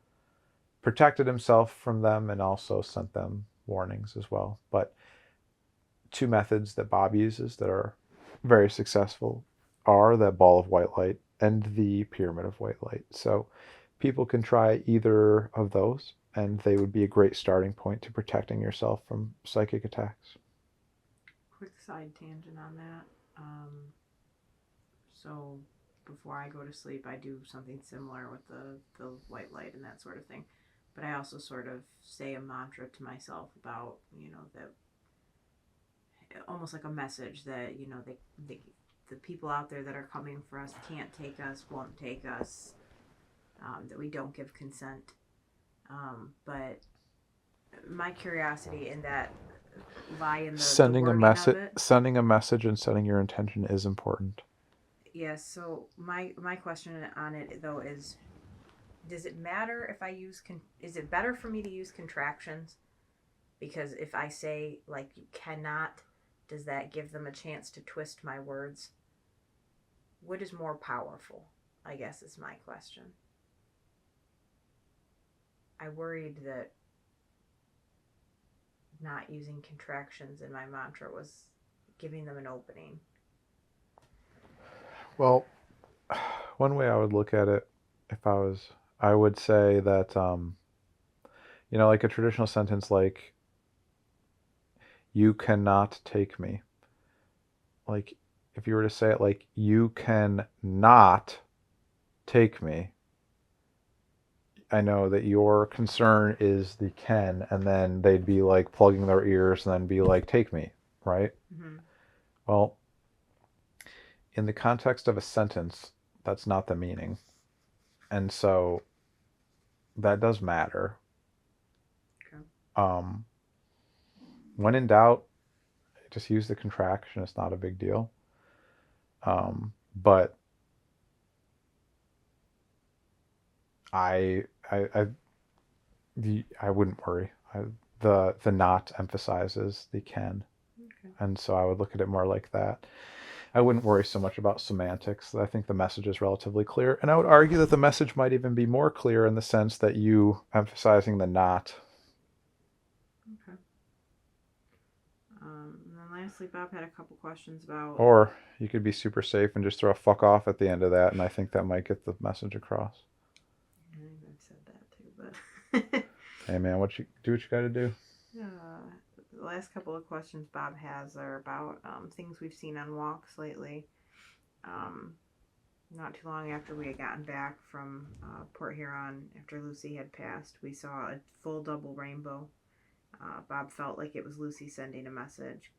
protected himself from them and also sent them warnings as well. But 2 methods that Bob uses that are very successful are that ball of white light and the pyramid of white light. So people can try either of those, and they would be a great starting point to protecting yourself from psychic attacks. Quick side tangent on that. So before I go to sleep, I do something similar with the white light and that sort of thing. But I also sort of say a mantra to myself about, that almost like a message that, the people out there that are coming for us can't take us, won't take us, that we don't give consent. But my curiosity in that lie in the sending a message and setting your intention is important. Yes. So my question on it though is, does it matter if I use is it better for me to use contractions? Because if I say like you cannot, does that give them a chance to twist my words? What is more powerful, I guess, is my question. I worried that not using contractions in my mantra was giving them an opening. Well, one way I would look at it, I would say that, like a traditional sentence like, you cannot take me. Like, if you were to say it like, you can not take me, I know that your concern is the can, and then they'd be like plugging their ears and then be like, take me, right? Mm-hmm. Well, in the context of a sentence, that's not the meaning. And so that does matter. Okay. When in doubt, just use the contraction. It's not a big deal. But I wouldn't worry. The not emphasizes the can. Okay. And so I would look at it more like that. I wouldn't worry so much about semantics. I think the message is relatively clear. And I would argue that the message might even be more clear in the sense that you emphasizing the not. Okay. And then lastly, Bob had a couple questions about... Or you could be super safe and just throw a fuck off at the end of that, and I think that might get the message across. I've said that too, but... Hey man, do what you gotta do. the last couple of questions Bob has are about things we've seen on walks lately. Not too long after we had gotten back from Port Huron, after Lucy had passed, we saw a full double rainbow. Bob felt like it was Lucy sending a message.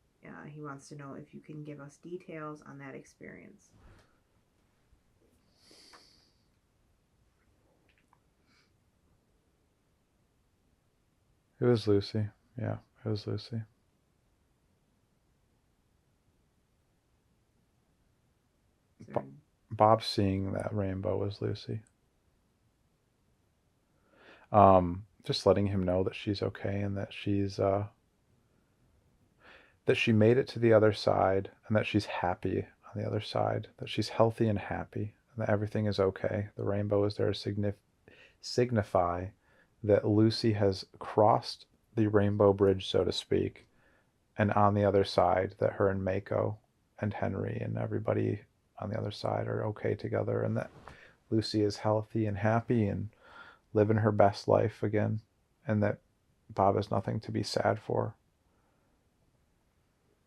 He wants to know if you can give us details on that experience. It was Lucy. Yeah, it was Lucy. Bob seeing that rainbow was Lucy. Just letting him know that she's okay and that that she made it to the other side and that she's happy on the other side, that she's healthy and happy and that everything is okay. The rainbow is there to signify that Lucy has crossed the rainbow bridge, so to speak, and on the other side that her and Mako and Henry and everybody on the other side are okay together, and that Lucy is healthy and happy and living her best life again, and that Bob has nothing to be sad for,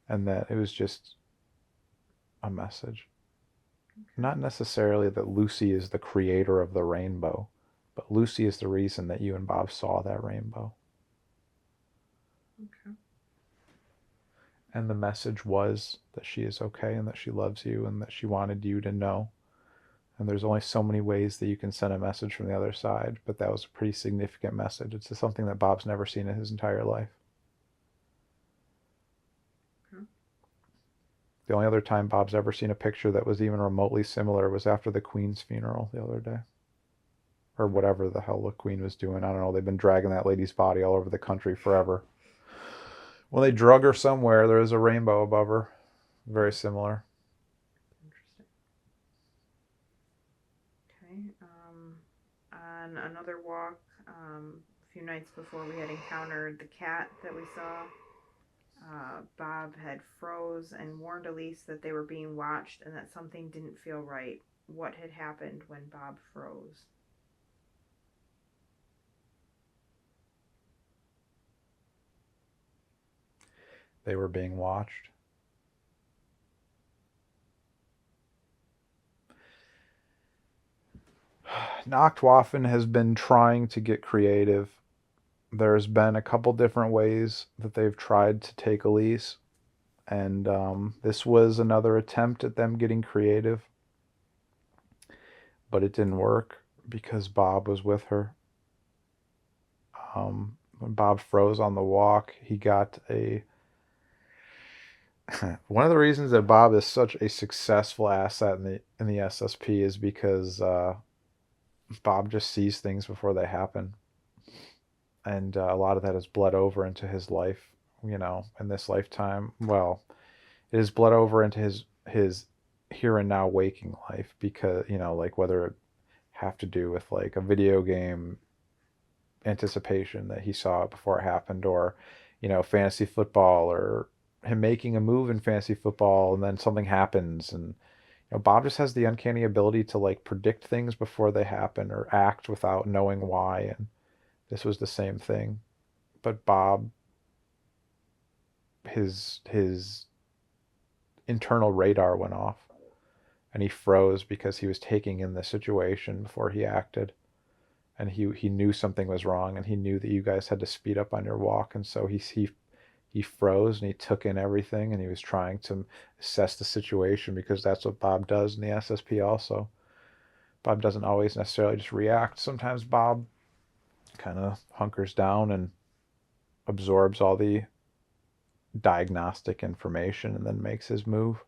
and that it was just a message. Not necessarily that Lucy is the creator of the rainbow, but Lucy is the reason that you and Bob saw that rainbow. Okay. And the message was that she is okay and that she loves you and that she wanted you to know. And there's only so many ways that you can send a message from the other side, but that was a pretty significant message. It's something that Bob's never seen in his entire life. Okay. The only other time Bob's ever seen a picture that was even remotely similar was after the Queen's funeral the other day. Or whatever the hell the Queen was doing. I don't know. They've been dragging that lady's body all over the country forever. When they drug her somewhere, there was a rainbow above her. Very similar. Interesting. Okay. On another walk, a few nights before we had encountered the cat that we saw, Bob had froze and warned Alysse that they were being watched and that something didn't feel right. What had happened when Bob froze? They were being watched. Nachtwaffen has been trying to get creative. There's been a couple different ways that they've tried to take Alysse, and this was another attempt at them getting creative, but it didn't work because Bob was with her. When Bob froze on the walk, he got a... One of the reasons that Bob is such a successful asset in the SSP is because Bob just sees things before they happen. And a lot of that has bled over into his life, in this lifetime. Well, it has bled over into his here and now waking life because, like whether it have to do with like a video game anticipation that he saw it before it happened, or, fantasy football, or him making a move in fantasy football and then something happens, and Bob just has the uncanny ability to like predict things before they happen or act without knowing why, and this was the same thing. But Bob, his internal radar went off and he froze because he was taking in the situation before he acted, and he knew something was wrong, and he knew that you guys had to speed up on your walk, and so he froze and he took in everything, and he was trying to assess the situation because that's what Bob does in the SSP also. Bob doesn't always necessarily just react. Sometimes Bob kind of hunkers down and absorbs all the diagnostic information and then makes his move.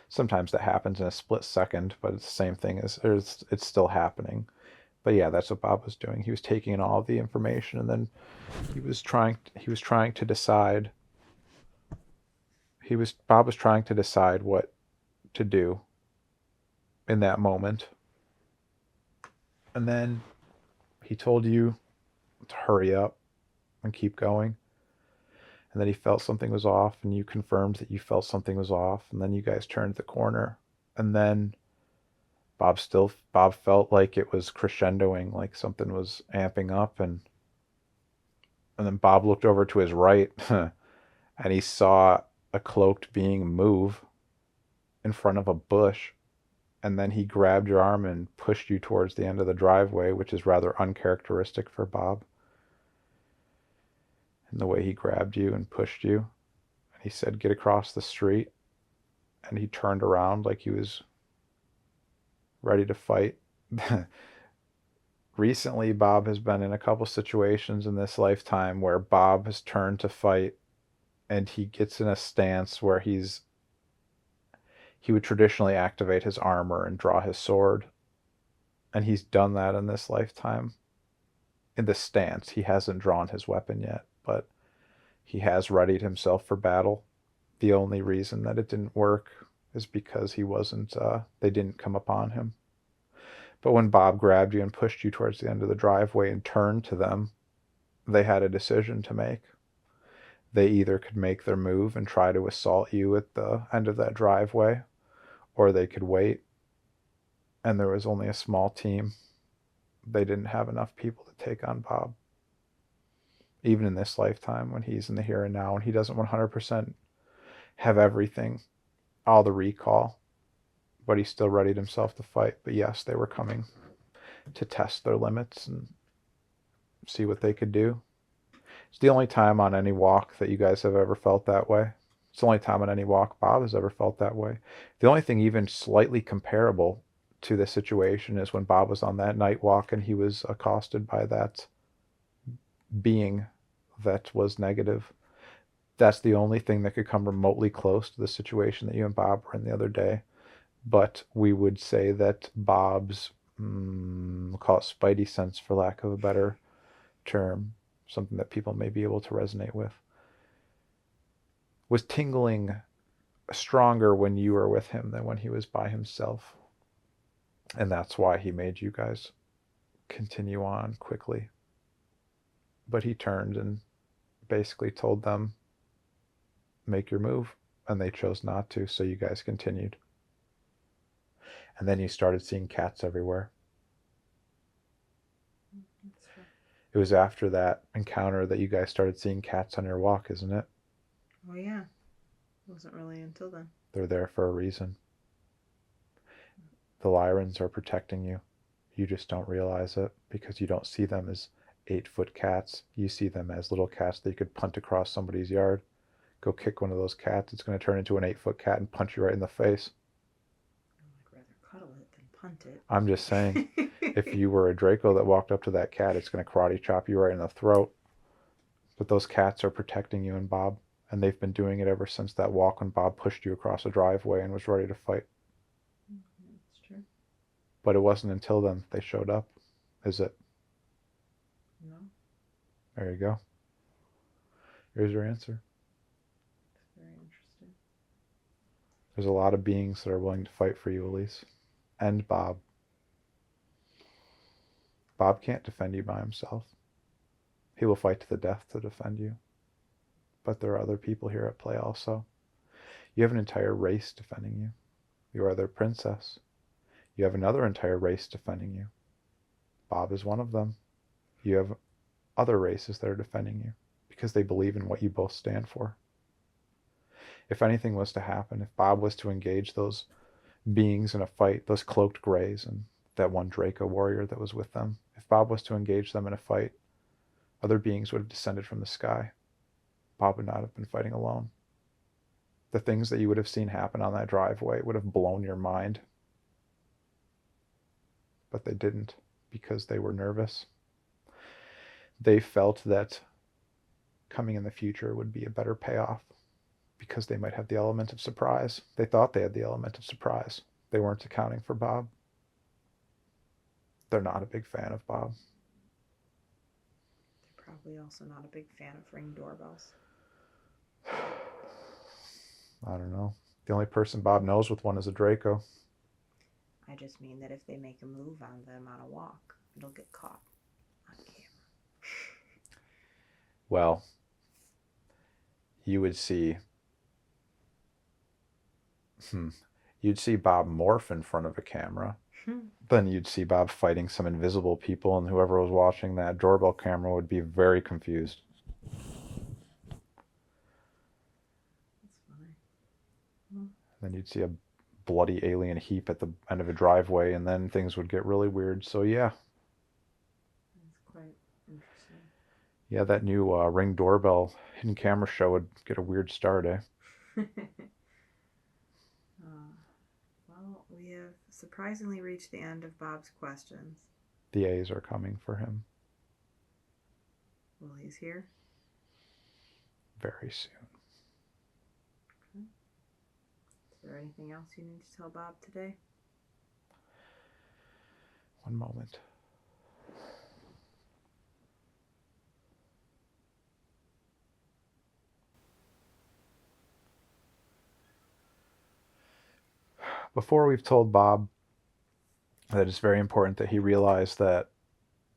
Sometimes that happens in a split second, but it's the same thing it's still happening. But yeah, that's what Bob was doing. He was taking in all the information, and then he was trying to decide. Bob was trying to decide what to do in that moment. And then he told you to hurry up and keep going. And then he felt something was off, and you confirmed that you felt something was off, and then you guys turned the corner, and then Bob felt like it was crescendoing, like something was amping up, and then Bob looked over to his right and he saw a cloaked being move in front of a bush, and then he grabbed your arm and pushed you towards the end of the driveway, which is rather uncharacteristic for Bob. And the way he grabbed you and pushed you, and he said, "Get across the street," and he turned around like he was ready to fight. Recently, Bob has been in a couple situations in this lifetime where Bob has turned to fight, and he gets in a stance where he would traditionally activate his armor and draw his sword, and he's done that in this lifetime. In the stance, he hasn't drawn his weapon yet, but he has readied himself for battle. The only reason that it didn't work is because he wasn't, they didn't come upon him. But when Bob grabbed you and pushed you towards the end of the driveway and turned to them, they had a decision to make. They either could make their move and try to assault you at the end of that driveway, or they could wait. And there was only a small team. They didn't have enough people to take on Bob. Even in this lifetime, when he's in the here and now, and he doesn't 100% have everything, all the recall, but he still readied himself to fight. But yes, they were coming to test their limits and see what they could do. It's the only time on any walk that you guys have ever felt that way. It's the only time on any walk Bob has ever felt that way. The only thing even slightly comparable to this situation is when Bob was on that night walk and he was accosted by that being that was negative. That's the only thing that could come remotely close to the situation that you and Bob were in the other day. But we would say that Bob's, we'll call it spidey sense for lack of a better term, something that people may be able to resonate with, was tingling stronger when you were with him than when he was by himself. And that's why he made you guys continue on quickly. But he turned and basically told them, make your move. And they chose not to, so you guys continued. And then you started seeing cats everywhere. It was after that encounter that you guys started seeing cats on your walk, isn't it? Oh, yeah. It wasn't really until then. They're there for a reason. The Lyrans are protecting you. You just don't realize it because you don't see them as 8-foot cats. You see them as little cats that you could punt across somebody's yard. Go kick one of those cats. It's going to turn into an 8-foot cat and punch you right in the face. I'd rather cuddle it than punt it. I'm just saying, if you were a Draco that walked up to that cat, it's going to karate chop you right in the throat. But those cats are protecting you and Bob, and they've been doing it ever since that walk when Bob pushed you across the driveway and was ready to fight. That's true. But it wasn't until then they showed up, is it? No. There you go. Here's your answer. It's very interesting. There's a lot of beings that are willing to fight for you, Alysse. And Bob. Bob can't defend you by himself. He will fight to the death to defend you. But there are other people here at play also. You have an entire race defending you. You are their princess. You have another entire race defending you. Bob is one of them. You have other races that are defending you because they believe in what you both stand for. If anything was to happen, if Bob was to engage those beings in a fight, those cloaked greys and that one Draco warrior that was with them, if Bob was to engage them in a fight, other beings would have descended from the sky. Bob would not have been fighting alone. The things that you would have seen happen on that driveway would have blown your mind. But they didn't because they were nervous. They felt that coming in the future would be a better payoff because they might have the element of surprise. They thought they had the element of surprise. They weren't accounting for Bob. They're not a big fan of Bob. They're probably also not a big fan of Ring doorbells. I don't know. The only person Bob knows with one is a Draco. I just mean that if they make a move on them on a walk, it'll get caught on camera. Well, you would see you'd see Bob morph in front of a camera. Then you'd see Bob fighting some invisible people, and whoever was watching that doorbell camera would be very confused. Then you'd see a bloody alien heap at the end of a driveway, and then things would get really weird. So yeah. That's quite interesting. Yeah, that new Ring doorbell hidden camera show would get a weird start, eh? Well, we have surprisingly reached the end of Bob's questions. The A's are coming for him Well, he's here. very soon. Okay. Is there anything else you need to tell Bob today? One moment. Before, we've told Bob that it's very important that he realize that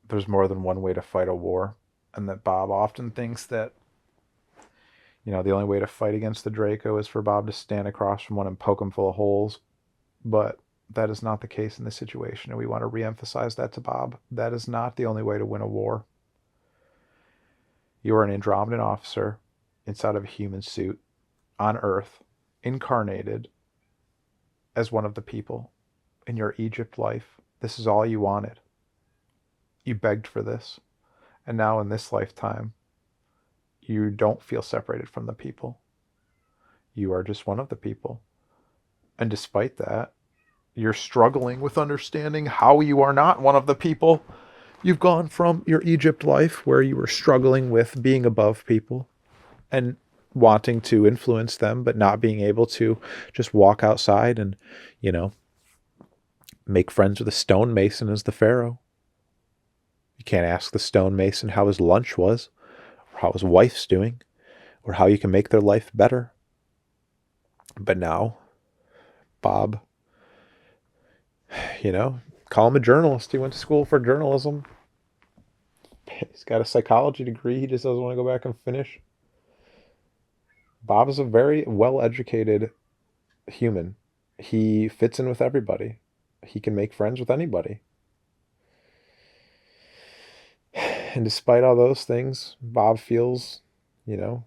there's more than one way to fight a war, and that Bob often thinks that, you know, the only way to fight against the Draco is for Bob to stand across from one and poke him full of holes. But that is not the case in this situation, and we want to reemphasize that to Bob. That is not the only way to win a war. You are an Andromedan officer inside of a human suit on Earth, incarnated as one of the people. In your Egypt life, this is all you wanted. You begged for this. And now in this lifetime, you don't feel separated from the people. You are just one of the people. And despite that, you're struggling with understanding how you are not one of the people. You've gone from your Egypt life, where you were struggling with being above people and wanting to influence them, but not being able to just walk outside and, you know, make friends with a stonemason as the pharaoh. You can't ask the stonemason how his lunch was, or how his wife's doing, or how you can make their life better. But now, Bob, you know, call him a journalist. He went to school for journalism. He's got a psychology degree. He just doesn't want to go back and finish. Bob is a very well-educated human. He fits in with everybody. He can make friends with anybody. And despite all those things, Bob feels, you know,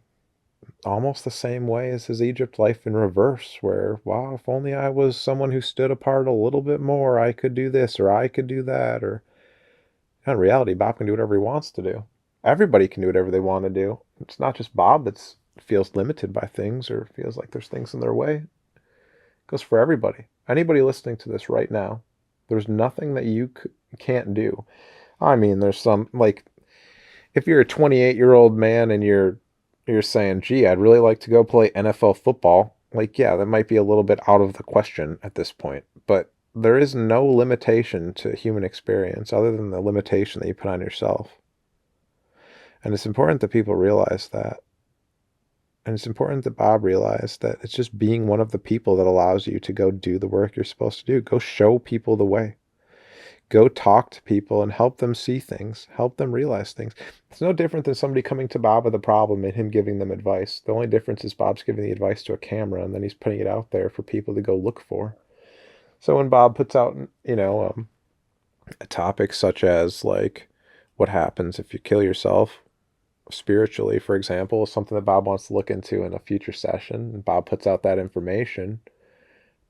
almost the same way as his Egypt life in reverse, where, wow, if only I was someone who stood apart a little bit more, I could do this, or I could do that, or... In reality, Bob can do whatever he wants to do. Everybody can do whatever they want to do. It's not just Bob that feels limited by things or feels like there's things in their way. It goes for everybody. Anybody listening to this right now, there's nothing that you can't do. I mean, there's some, like, if you're a 28-year-old man and you're saying, gee, I'd really like to go play NFL football, like, yeah, that might be a little bit out of the question at this point. But there is no limitation to human experience other than the limitation that you put on yourself. And it's important that people realize that. And it's important that Bob realized that it's just being one of the people that allows you to go do the work you're supposed to do. Go show people the way. Go talk to people and help them see things. Help them realize things. It's no different than somebody coming to Bob with a problem and him giving them advice. The only difference is Bob's giving the advice to a camera and then he's putting it out there for people to go look for. So when Bob puts out, you know, a topic such as, like, what happens if you kill yourself spiritually, for example, something that Bob wants to look into in a future session, and Bob puts out that information,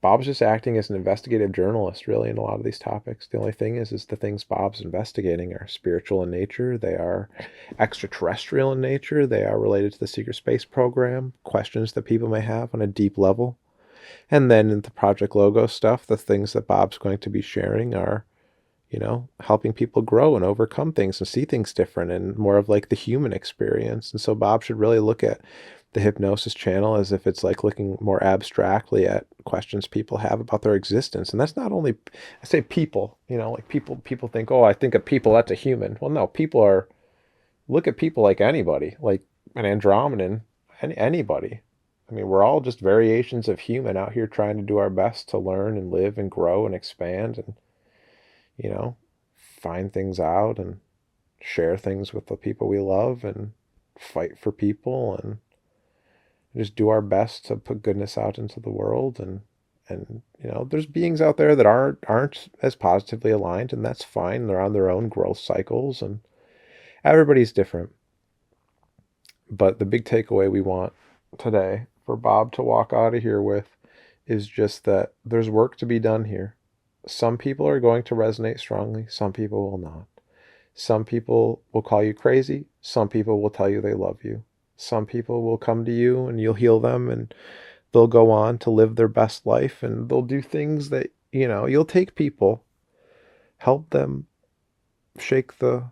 Bob's just acting as an investigative journalist, really, in a lot of these topics. The only thing is the things Bob's investigating are spiritual in nature, they are extraterrestrial in nature, they are related to the secret space program, questions that people may have on a deep level. And then in the Project Logo stuff, the things that Bob's going to be sharing are, you know, helping people grow and overcome things and see things different and more of like the human experience. And so Bob should really look at the hypnosis channel as if it's like looking more abstractly at questions people have about their existence. And that's not only, I say people, you know, like people think, oh, I think of people, that's a human. Well, no, people are, look at people like anybody, like an Andromedan, anybody. I mean, we're all just variations of human out here trying to do our best to learn and live and grow and expand and, you know, find things out and share things with the people we love and fight for people and just do our best to put goodness out into the world. And you know, there's beings out there that aren't as positively aligned, and that's fine. They're on their own growth cycles and everybody's different. But the big takeaway we want today for Bob to walk out of here with is just that there's work to be done here. Some people are going to resonate strongly, some people will not. Some people will call you crazy, some people will tell you they love you. Some people will come to you and you'll heal them, and they'll go on to live their best life, and they'll do things that, you'll take people, help them shake the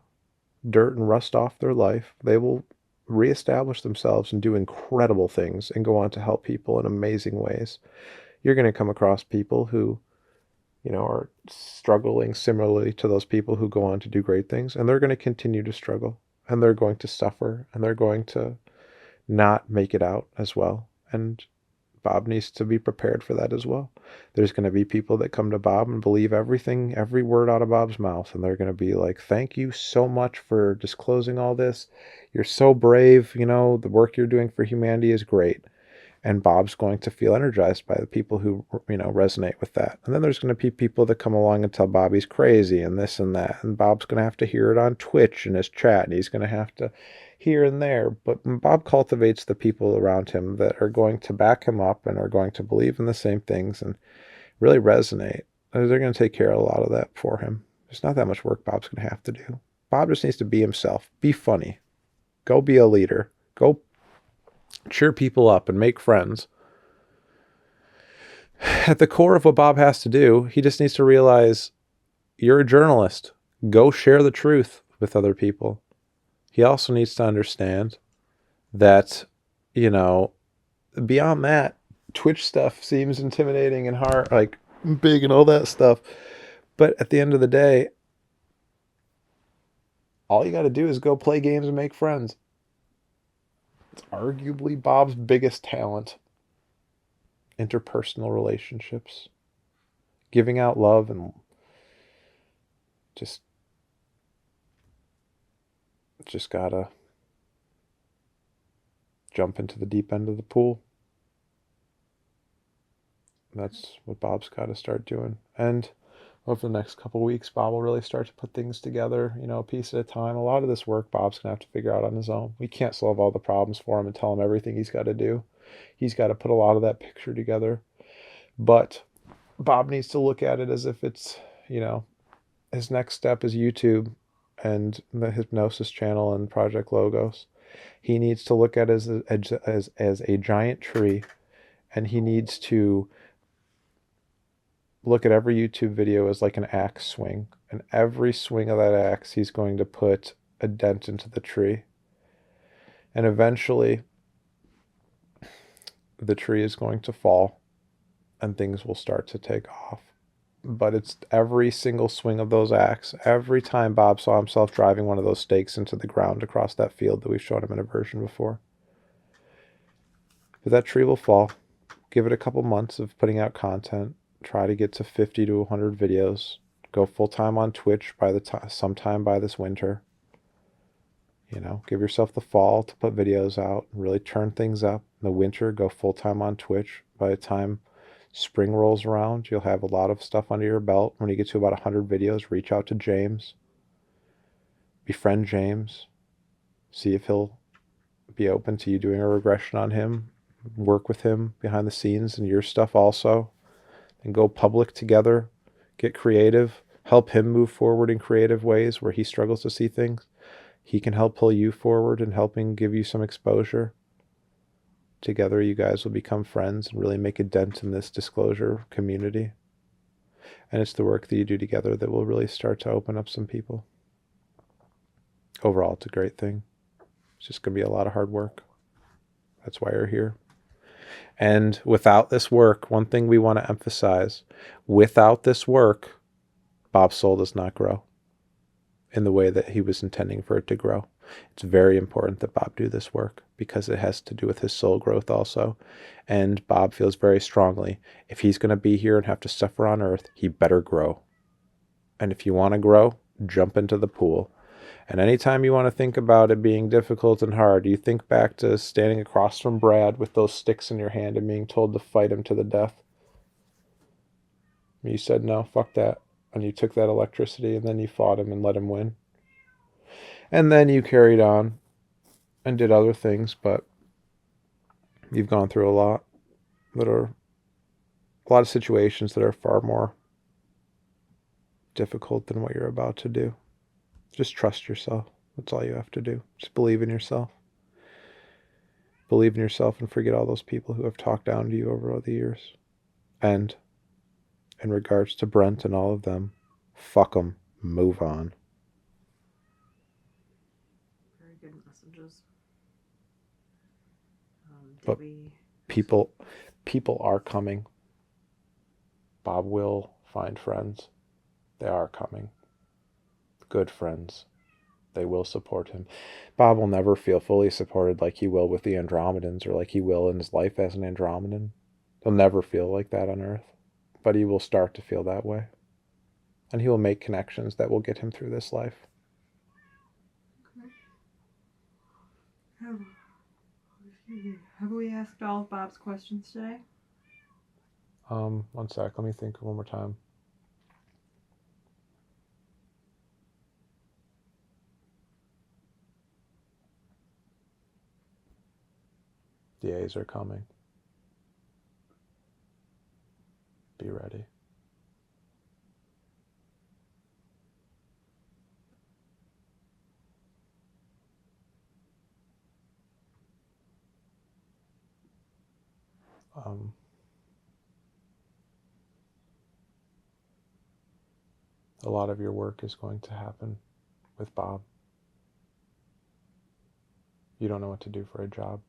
dirt and rust off their life. They will reestablish themselves and do incredible things and go on to help people in amazing ways. You're going to come across people who, are struggling similarly to those people who go on to do great things, and they're going to continue to struggle, and they're going to suffer, and they're going to not make it out as well. And Bob needs to be prepared for that as well. There's going to be people that come to Bob and believe every word out of Bob's mouth, and they're going to be like, thank you so much for disclosing all this. You're so brave. The work you're doing for humanity is great. And Bob's going to feel energized by the people who, resonate with that. And then there's going to be people that come along and tell Bob he's crazy and this and that. And Bob's going to have to hear it on Twitch in his chat. And he's going to have to here and there. But Bob cultivates the people around him that are going to back him up and are going to believe in the same things and really resonate. They're going to take care of a lot of that for him. There's not that much work Bob's going to have to do. Bob just needs to be himself. Be funny. Go be a leader. Go cheer people up and make friends. At the core of what Bob has to do, he just needs to realize you're a journalist. Go share the truth with other people. He also needs to understand that, beyond that, Twitch stuff seems intimidating and hard, like big and all that stuff. But at the end of the day, all you got to do is go play games and make friends. It's arguably Bob's biggest talent. Interpersonal relationships. Giving out love and just gotta jump into the deep end of the pool. That's what Bob's got to start doing. And over the next couple of weeks, Bob will really start to put things together, a piece at a time. A lot of this work Bob's going to have to figure out on his own. We can't solve all the problems for him and tell him everything he's got to do. He's got to put a lot of that picture together. But Bob needs to look at it as if it's, his next step is YouTube and the Hypnosis channel and Project Logos. He needs to look at it as a giant tree, and he needs to look at every YouTube video as like an axe swing. And every swing of that axe, he's going to put a dent into the tree. And eventually, the tree is going to fall and things will start to take off. But it's every single swing of those axes. Every time Bob saw himself driving one of those stakes into the ground across that field that we've shown him in a version before. But that tree will fall. Give it a couple months of putting out content. Try to get to 50 to 100 videos. Go full-time on Twitch sometime by this winter. Give yourself the fall to put videos out and really turn things up. In the winter, go full-time on Twitch. By the time spring rolls around, you'll have a lot of stuff under your belt. When you get to about 100 videos, reach out to James. Befriend James. See if he'll be open to you doing a regression on him. Work with him behind the scenes and your stuff also. And go public together, get creative, help him move forward in creative ways where he struggles to see things. He can help pull you forward and helping give you some exposure. Together, you guys will become friends and really make a dent in this disclosure community. And it's the work that you do together that will really start to open up some people. Overall, it's a great thing. It's just going to be a lot of hard work. That's why you're here. And without this work, one thing we want to emphasize, without this work, Bob's soul does not grow in the way that he was intending for it to grow. It's very important that Bob do this work because it has to do with his soul growth also. And Bob feels very strongly, if he's going to be here and have to suffer on Earth, he better grow. And if you want to grow, jump into the pool. And anytime you want to think about it being difficult and hard, you think back to standing across from Brad with those sticks in your hand and being told to fight him to the death. You said, no, fuck that. And you took that electricity and then you fought him and let him win. And then you carried on and did other things, but you've gone through a lot that are a lot of situations that are far more difficult than what you're about to do. Just trust yourself. That's all you have to do. Just believe in yourself. Believe in yourself and forget all those people who have talked down to you over all the years. And in regards to Brent and all of them, fuck them. Move on. Very good messages. But people are coming. Bob will find friends. They are coming. Good friends. They will support him. Bob will never feel fully supported like he will with the Andromedans or like he will in his life as an Andromedan. He'll never feel like that on Earth. But he will start to feel that way. And he will make connections that will get him through this life. Okay. Have we asked all of Bob's questions today? 1 sec. Let me think one more time. The A's are coming. Be ready. A lot of your work is going to happen with Bob. You don't know what to do for a job.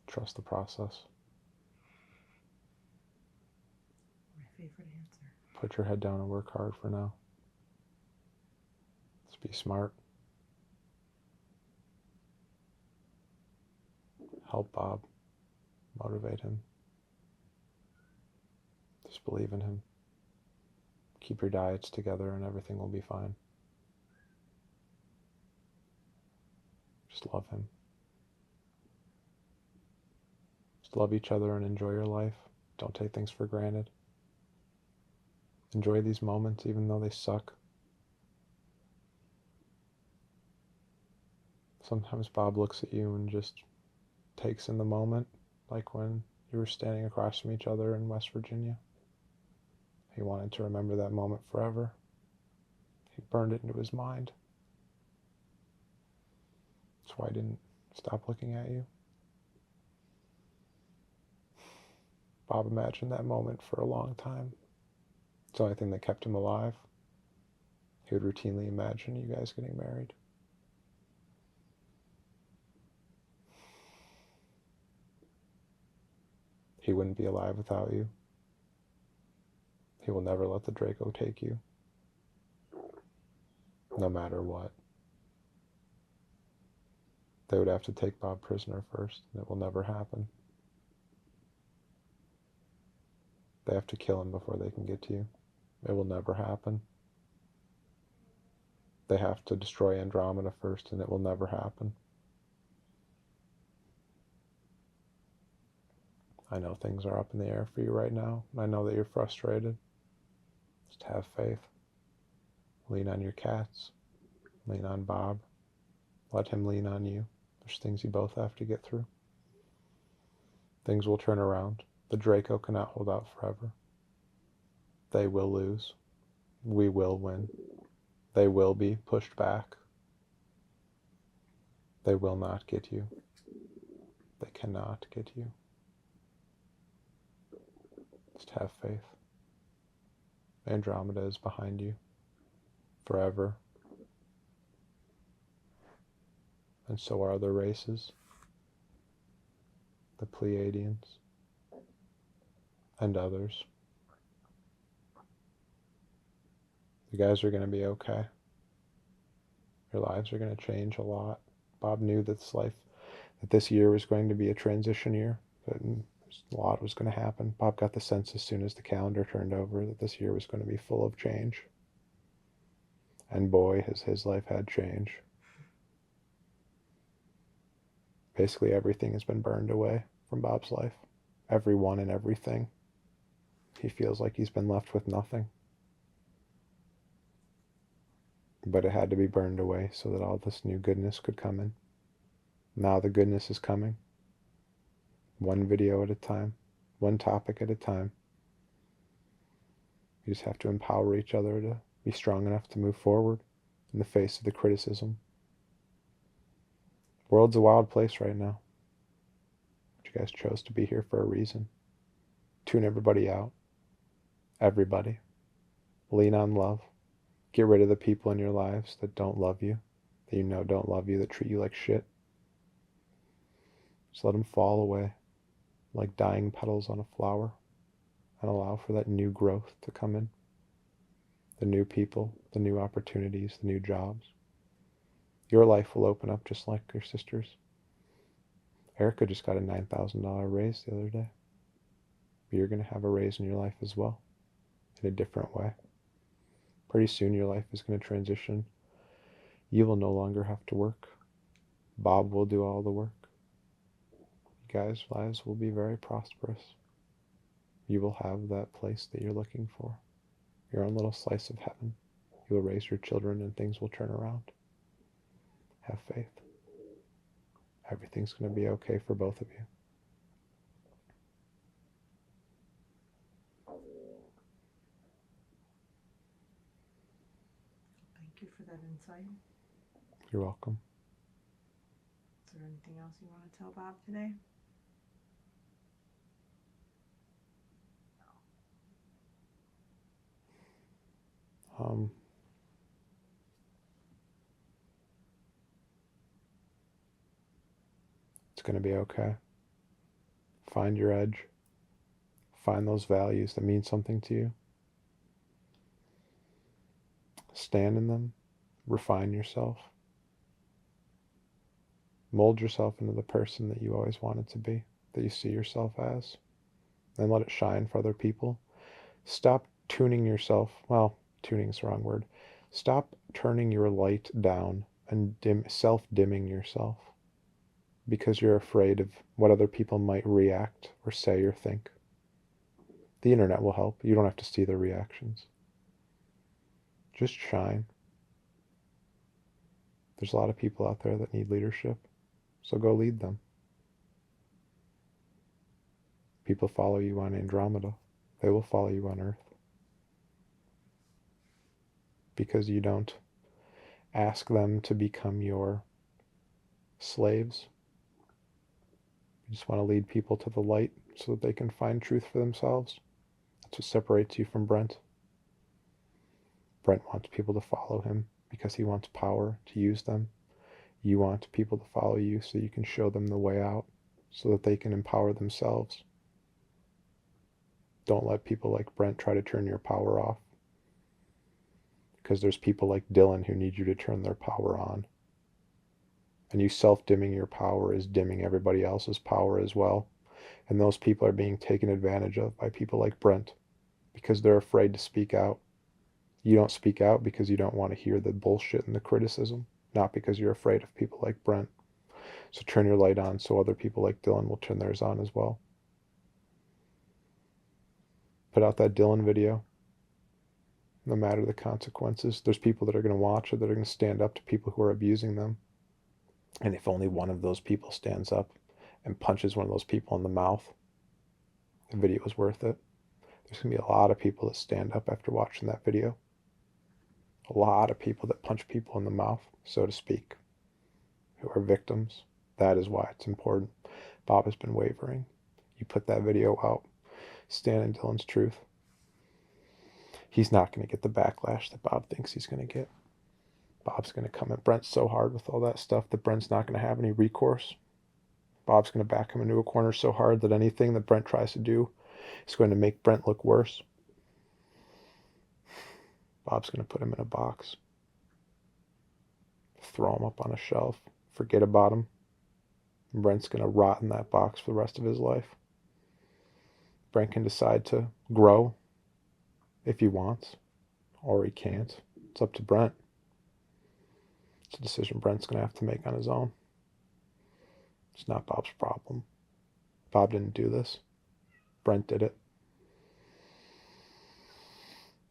Trust the process. My favorite answer. Put your head down and work hard for now. Just be smart. Help Bob. Motivate him. Just believe in him. Keep your diets together and everything will be fine. Just love him. Just love each other and enjoy your life. Don't take things for granted. Enjoy these moments even though they suck. Sometimes Bob looks at you and just takes in the moment, like when you were standing across from each other in West Virginia. He wanted to remember that moment forever. He burned it into his mind. That's why I didn't stop looking at you. Bob imagined that moment for a long time. It's the only thing that kept him alive. He would routinely imagine you guys getting married. He wouldn't be alive without you. He will never let the Draco take you. No matter what. They would have to take Bob prisoner first, and it will never happen. They have to kill him before they can get to you. It will never happen. They have to destroy Andromeda first, and it will never happen. I know things are up in the air for you right now. I know that you're frustrated. Just have faith. Lean on your cats. Lean on Bob. Let him lean on you. There's things you both have to get through. Things will turn around. The Draco cannot hold out forever. They will lose. We will win. They will be pushed back. They will not get you. They cannot get you. Just have faith. Andromeda is behind you. Forever. And so are other races. The Pleiadians. And others. You guys are going to be okay. Your lives are going to change a lot. Bob knew that this year was going to be a transition year. That a lot was going to happen. Bob got the sense as soon as the calendar turned over that this year was going to be full of change. And boy, has his life had change. Basically everything has been burned away from Bob's life. Everyone and everything. He feels like he's been left with nothing. But it had to be burned away so that all this new goodness could come in. Now the goodness is coming. One video at a time, one topic at a time. We just have to empower each other to be strong enough to move forward in the face of the criticism. The world's a wild place right now. But you guys chose to be here for a reason. Tune everybody out. Everybody. Lean on love. Get rid of the people in your lives that don't love you, that you know don't love you, that treat you like shit. Just let them fall away like dying petals on a flower and allow for that new growth to come in. The new people, the new opportunities, the new jobs. Your life will open up just like your sister's. Erica just got a $9,000 raise the other day. You're going to have a raise in your life as well, in a different way. Pretty soon your life is going to transition. You will no longer have to work. Bob will do all the work. You guys' lives will be very prosperous. You will have that place that you're looking for. Your own little slice of heaven. You will raise your children and things will turn around. Have faith. Everything's going to be okay for both of you. Thank you for that insight. You're welcome. Is there anything else you want to tell Bob today? It's going to be okay. Find your edge. Find those values that mean something to you. Stand in them. Refine yourself. Mold yourself into the person that you always wanted to be, that you see yourself as. Then let it shine for other people. Stop tuning yourself. Well, tuning is the wrong word. Stop turning your light down and self-dimming yourself because you're afraid of what other people might react or say or think. The internet will help. You don't have to see their reactions. Just shine. There's a lot of people out there that need leadership, so go lead them. People follow you on Andromeda. They will follow you on Earth. Because you don't ask them to become your slaves. You just want to lead people to the light so that they can find truth for themselves. That's what separates you from Brent. Brent wants people to follow him because he wants power to use them. You want people to follow you so you can show them the way out so that they can empower themselves. Don't let people like Brent try to turn your power off. Because there's people like Dylan who need you to turn their power on. And you self-dimming your power is dimming everybody else's power as well. And those people are being taken advantage of by people like Brent because they're afraid to speak out. You don't speak out because you don't want to hear the bullshit and the criticism, not because you're afraid of people like Brent. So turn your light on so other people like Dylan will turn theirs on as well. Put out that Dylan video. No matter the consequences, there's people that are going to watch it that are going to stand up to people who are abusing them. And if only one of those people stands up and punches one of those people in the mouth, the video is worth it. There's going to be a lot of people that stand up after watching that video. A lot of people that punch people in the mouth, so to speak, who are victims. That is why it's important. Bob has been wavering. You put that video out. Stand in Dylan's truth. He's not going to get the backlash that Bob thinks he's going to get. Bob's going to come at Brent so hard with all that stuff that Brent's not going to have any recourse. Bob's going to back him into a corner so hard that anything that Brent tries to do is going to make Brent look worse. Bob's going to put him in a box. Throw him up on a shelf. Forget about him. And Brent's going to rot in that box for the rest of his life. Brent can decide to grow if he wants, or he can't. It's up to Brent. It's a decision Brent's going to have to make on his own. It's not Bob's problem. Bob didn't do this. Brent did it.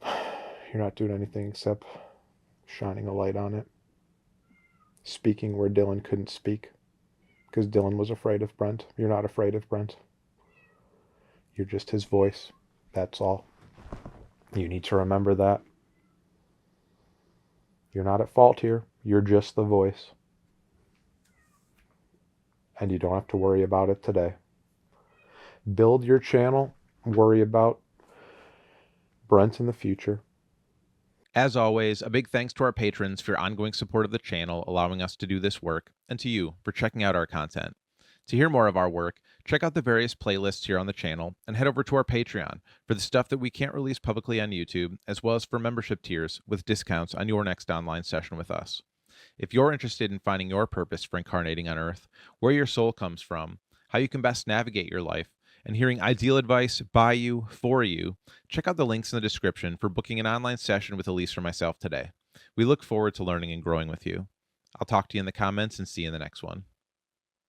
You're not doing anything except shining a light on it. Speaking where Dylan couldn't speak. because Dylan was afraid of Brent. You're not afraid of Brent. You're just his voice. That's all. You need to remember that. You're not at fault here. You're just the voice. And you don't have to worry about it today. Build your channel. Worry about Brent in the future. As always, a big thanks to our patrons for your ongoing support of the channel, allowing us to do this work, and to you for checking out our content. To hear more of our work, check out the various playlists here on the channel, and head over to our Patreon for the stuff that we can't release publicly on YouTube, as well as for membership tiers with discounts on your next online session with us. If you're interested in finding your purpose for incarnating on Earth, where your soul comes from, how you can best navigate your life, and hearing ideal advice by you, for you, check out the links in the description for booking an online session with Alysse or myself today. We look forward to learning and growing with you. I'll talk to you in the comments and see you in the next one.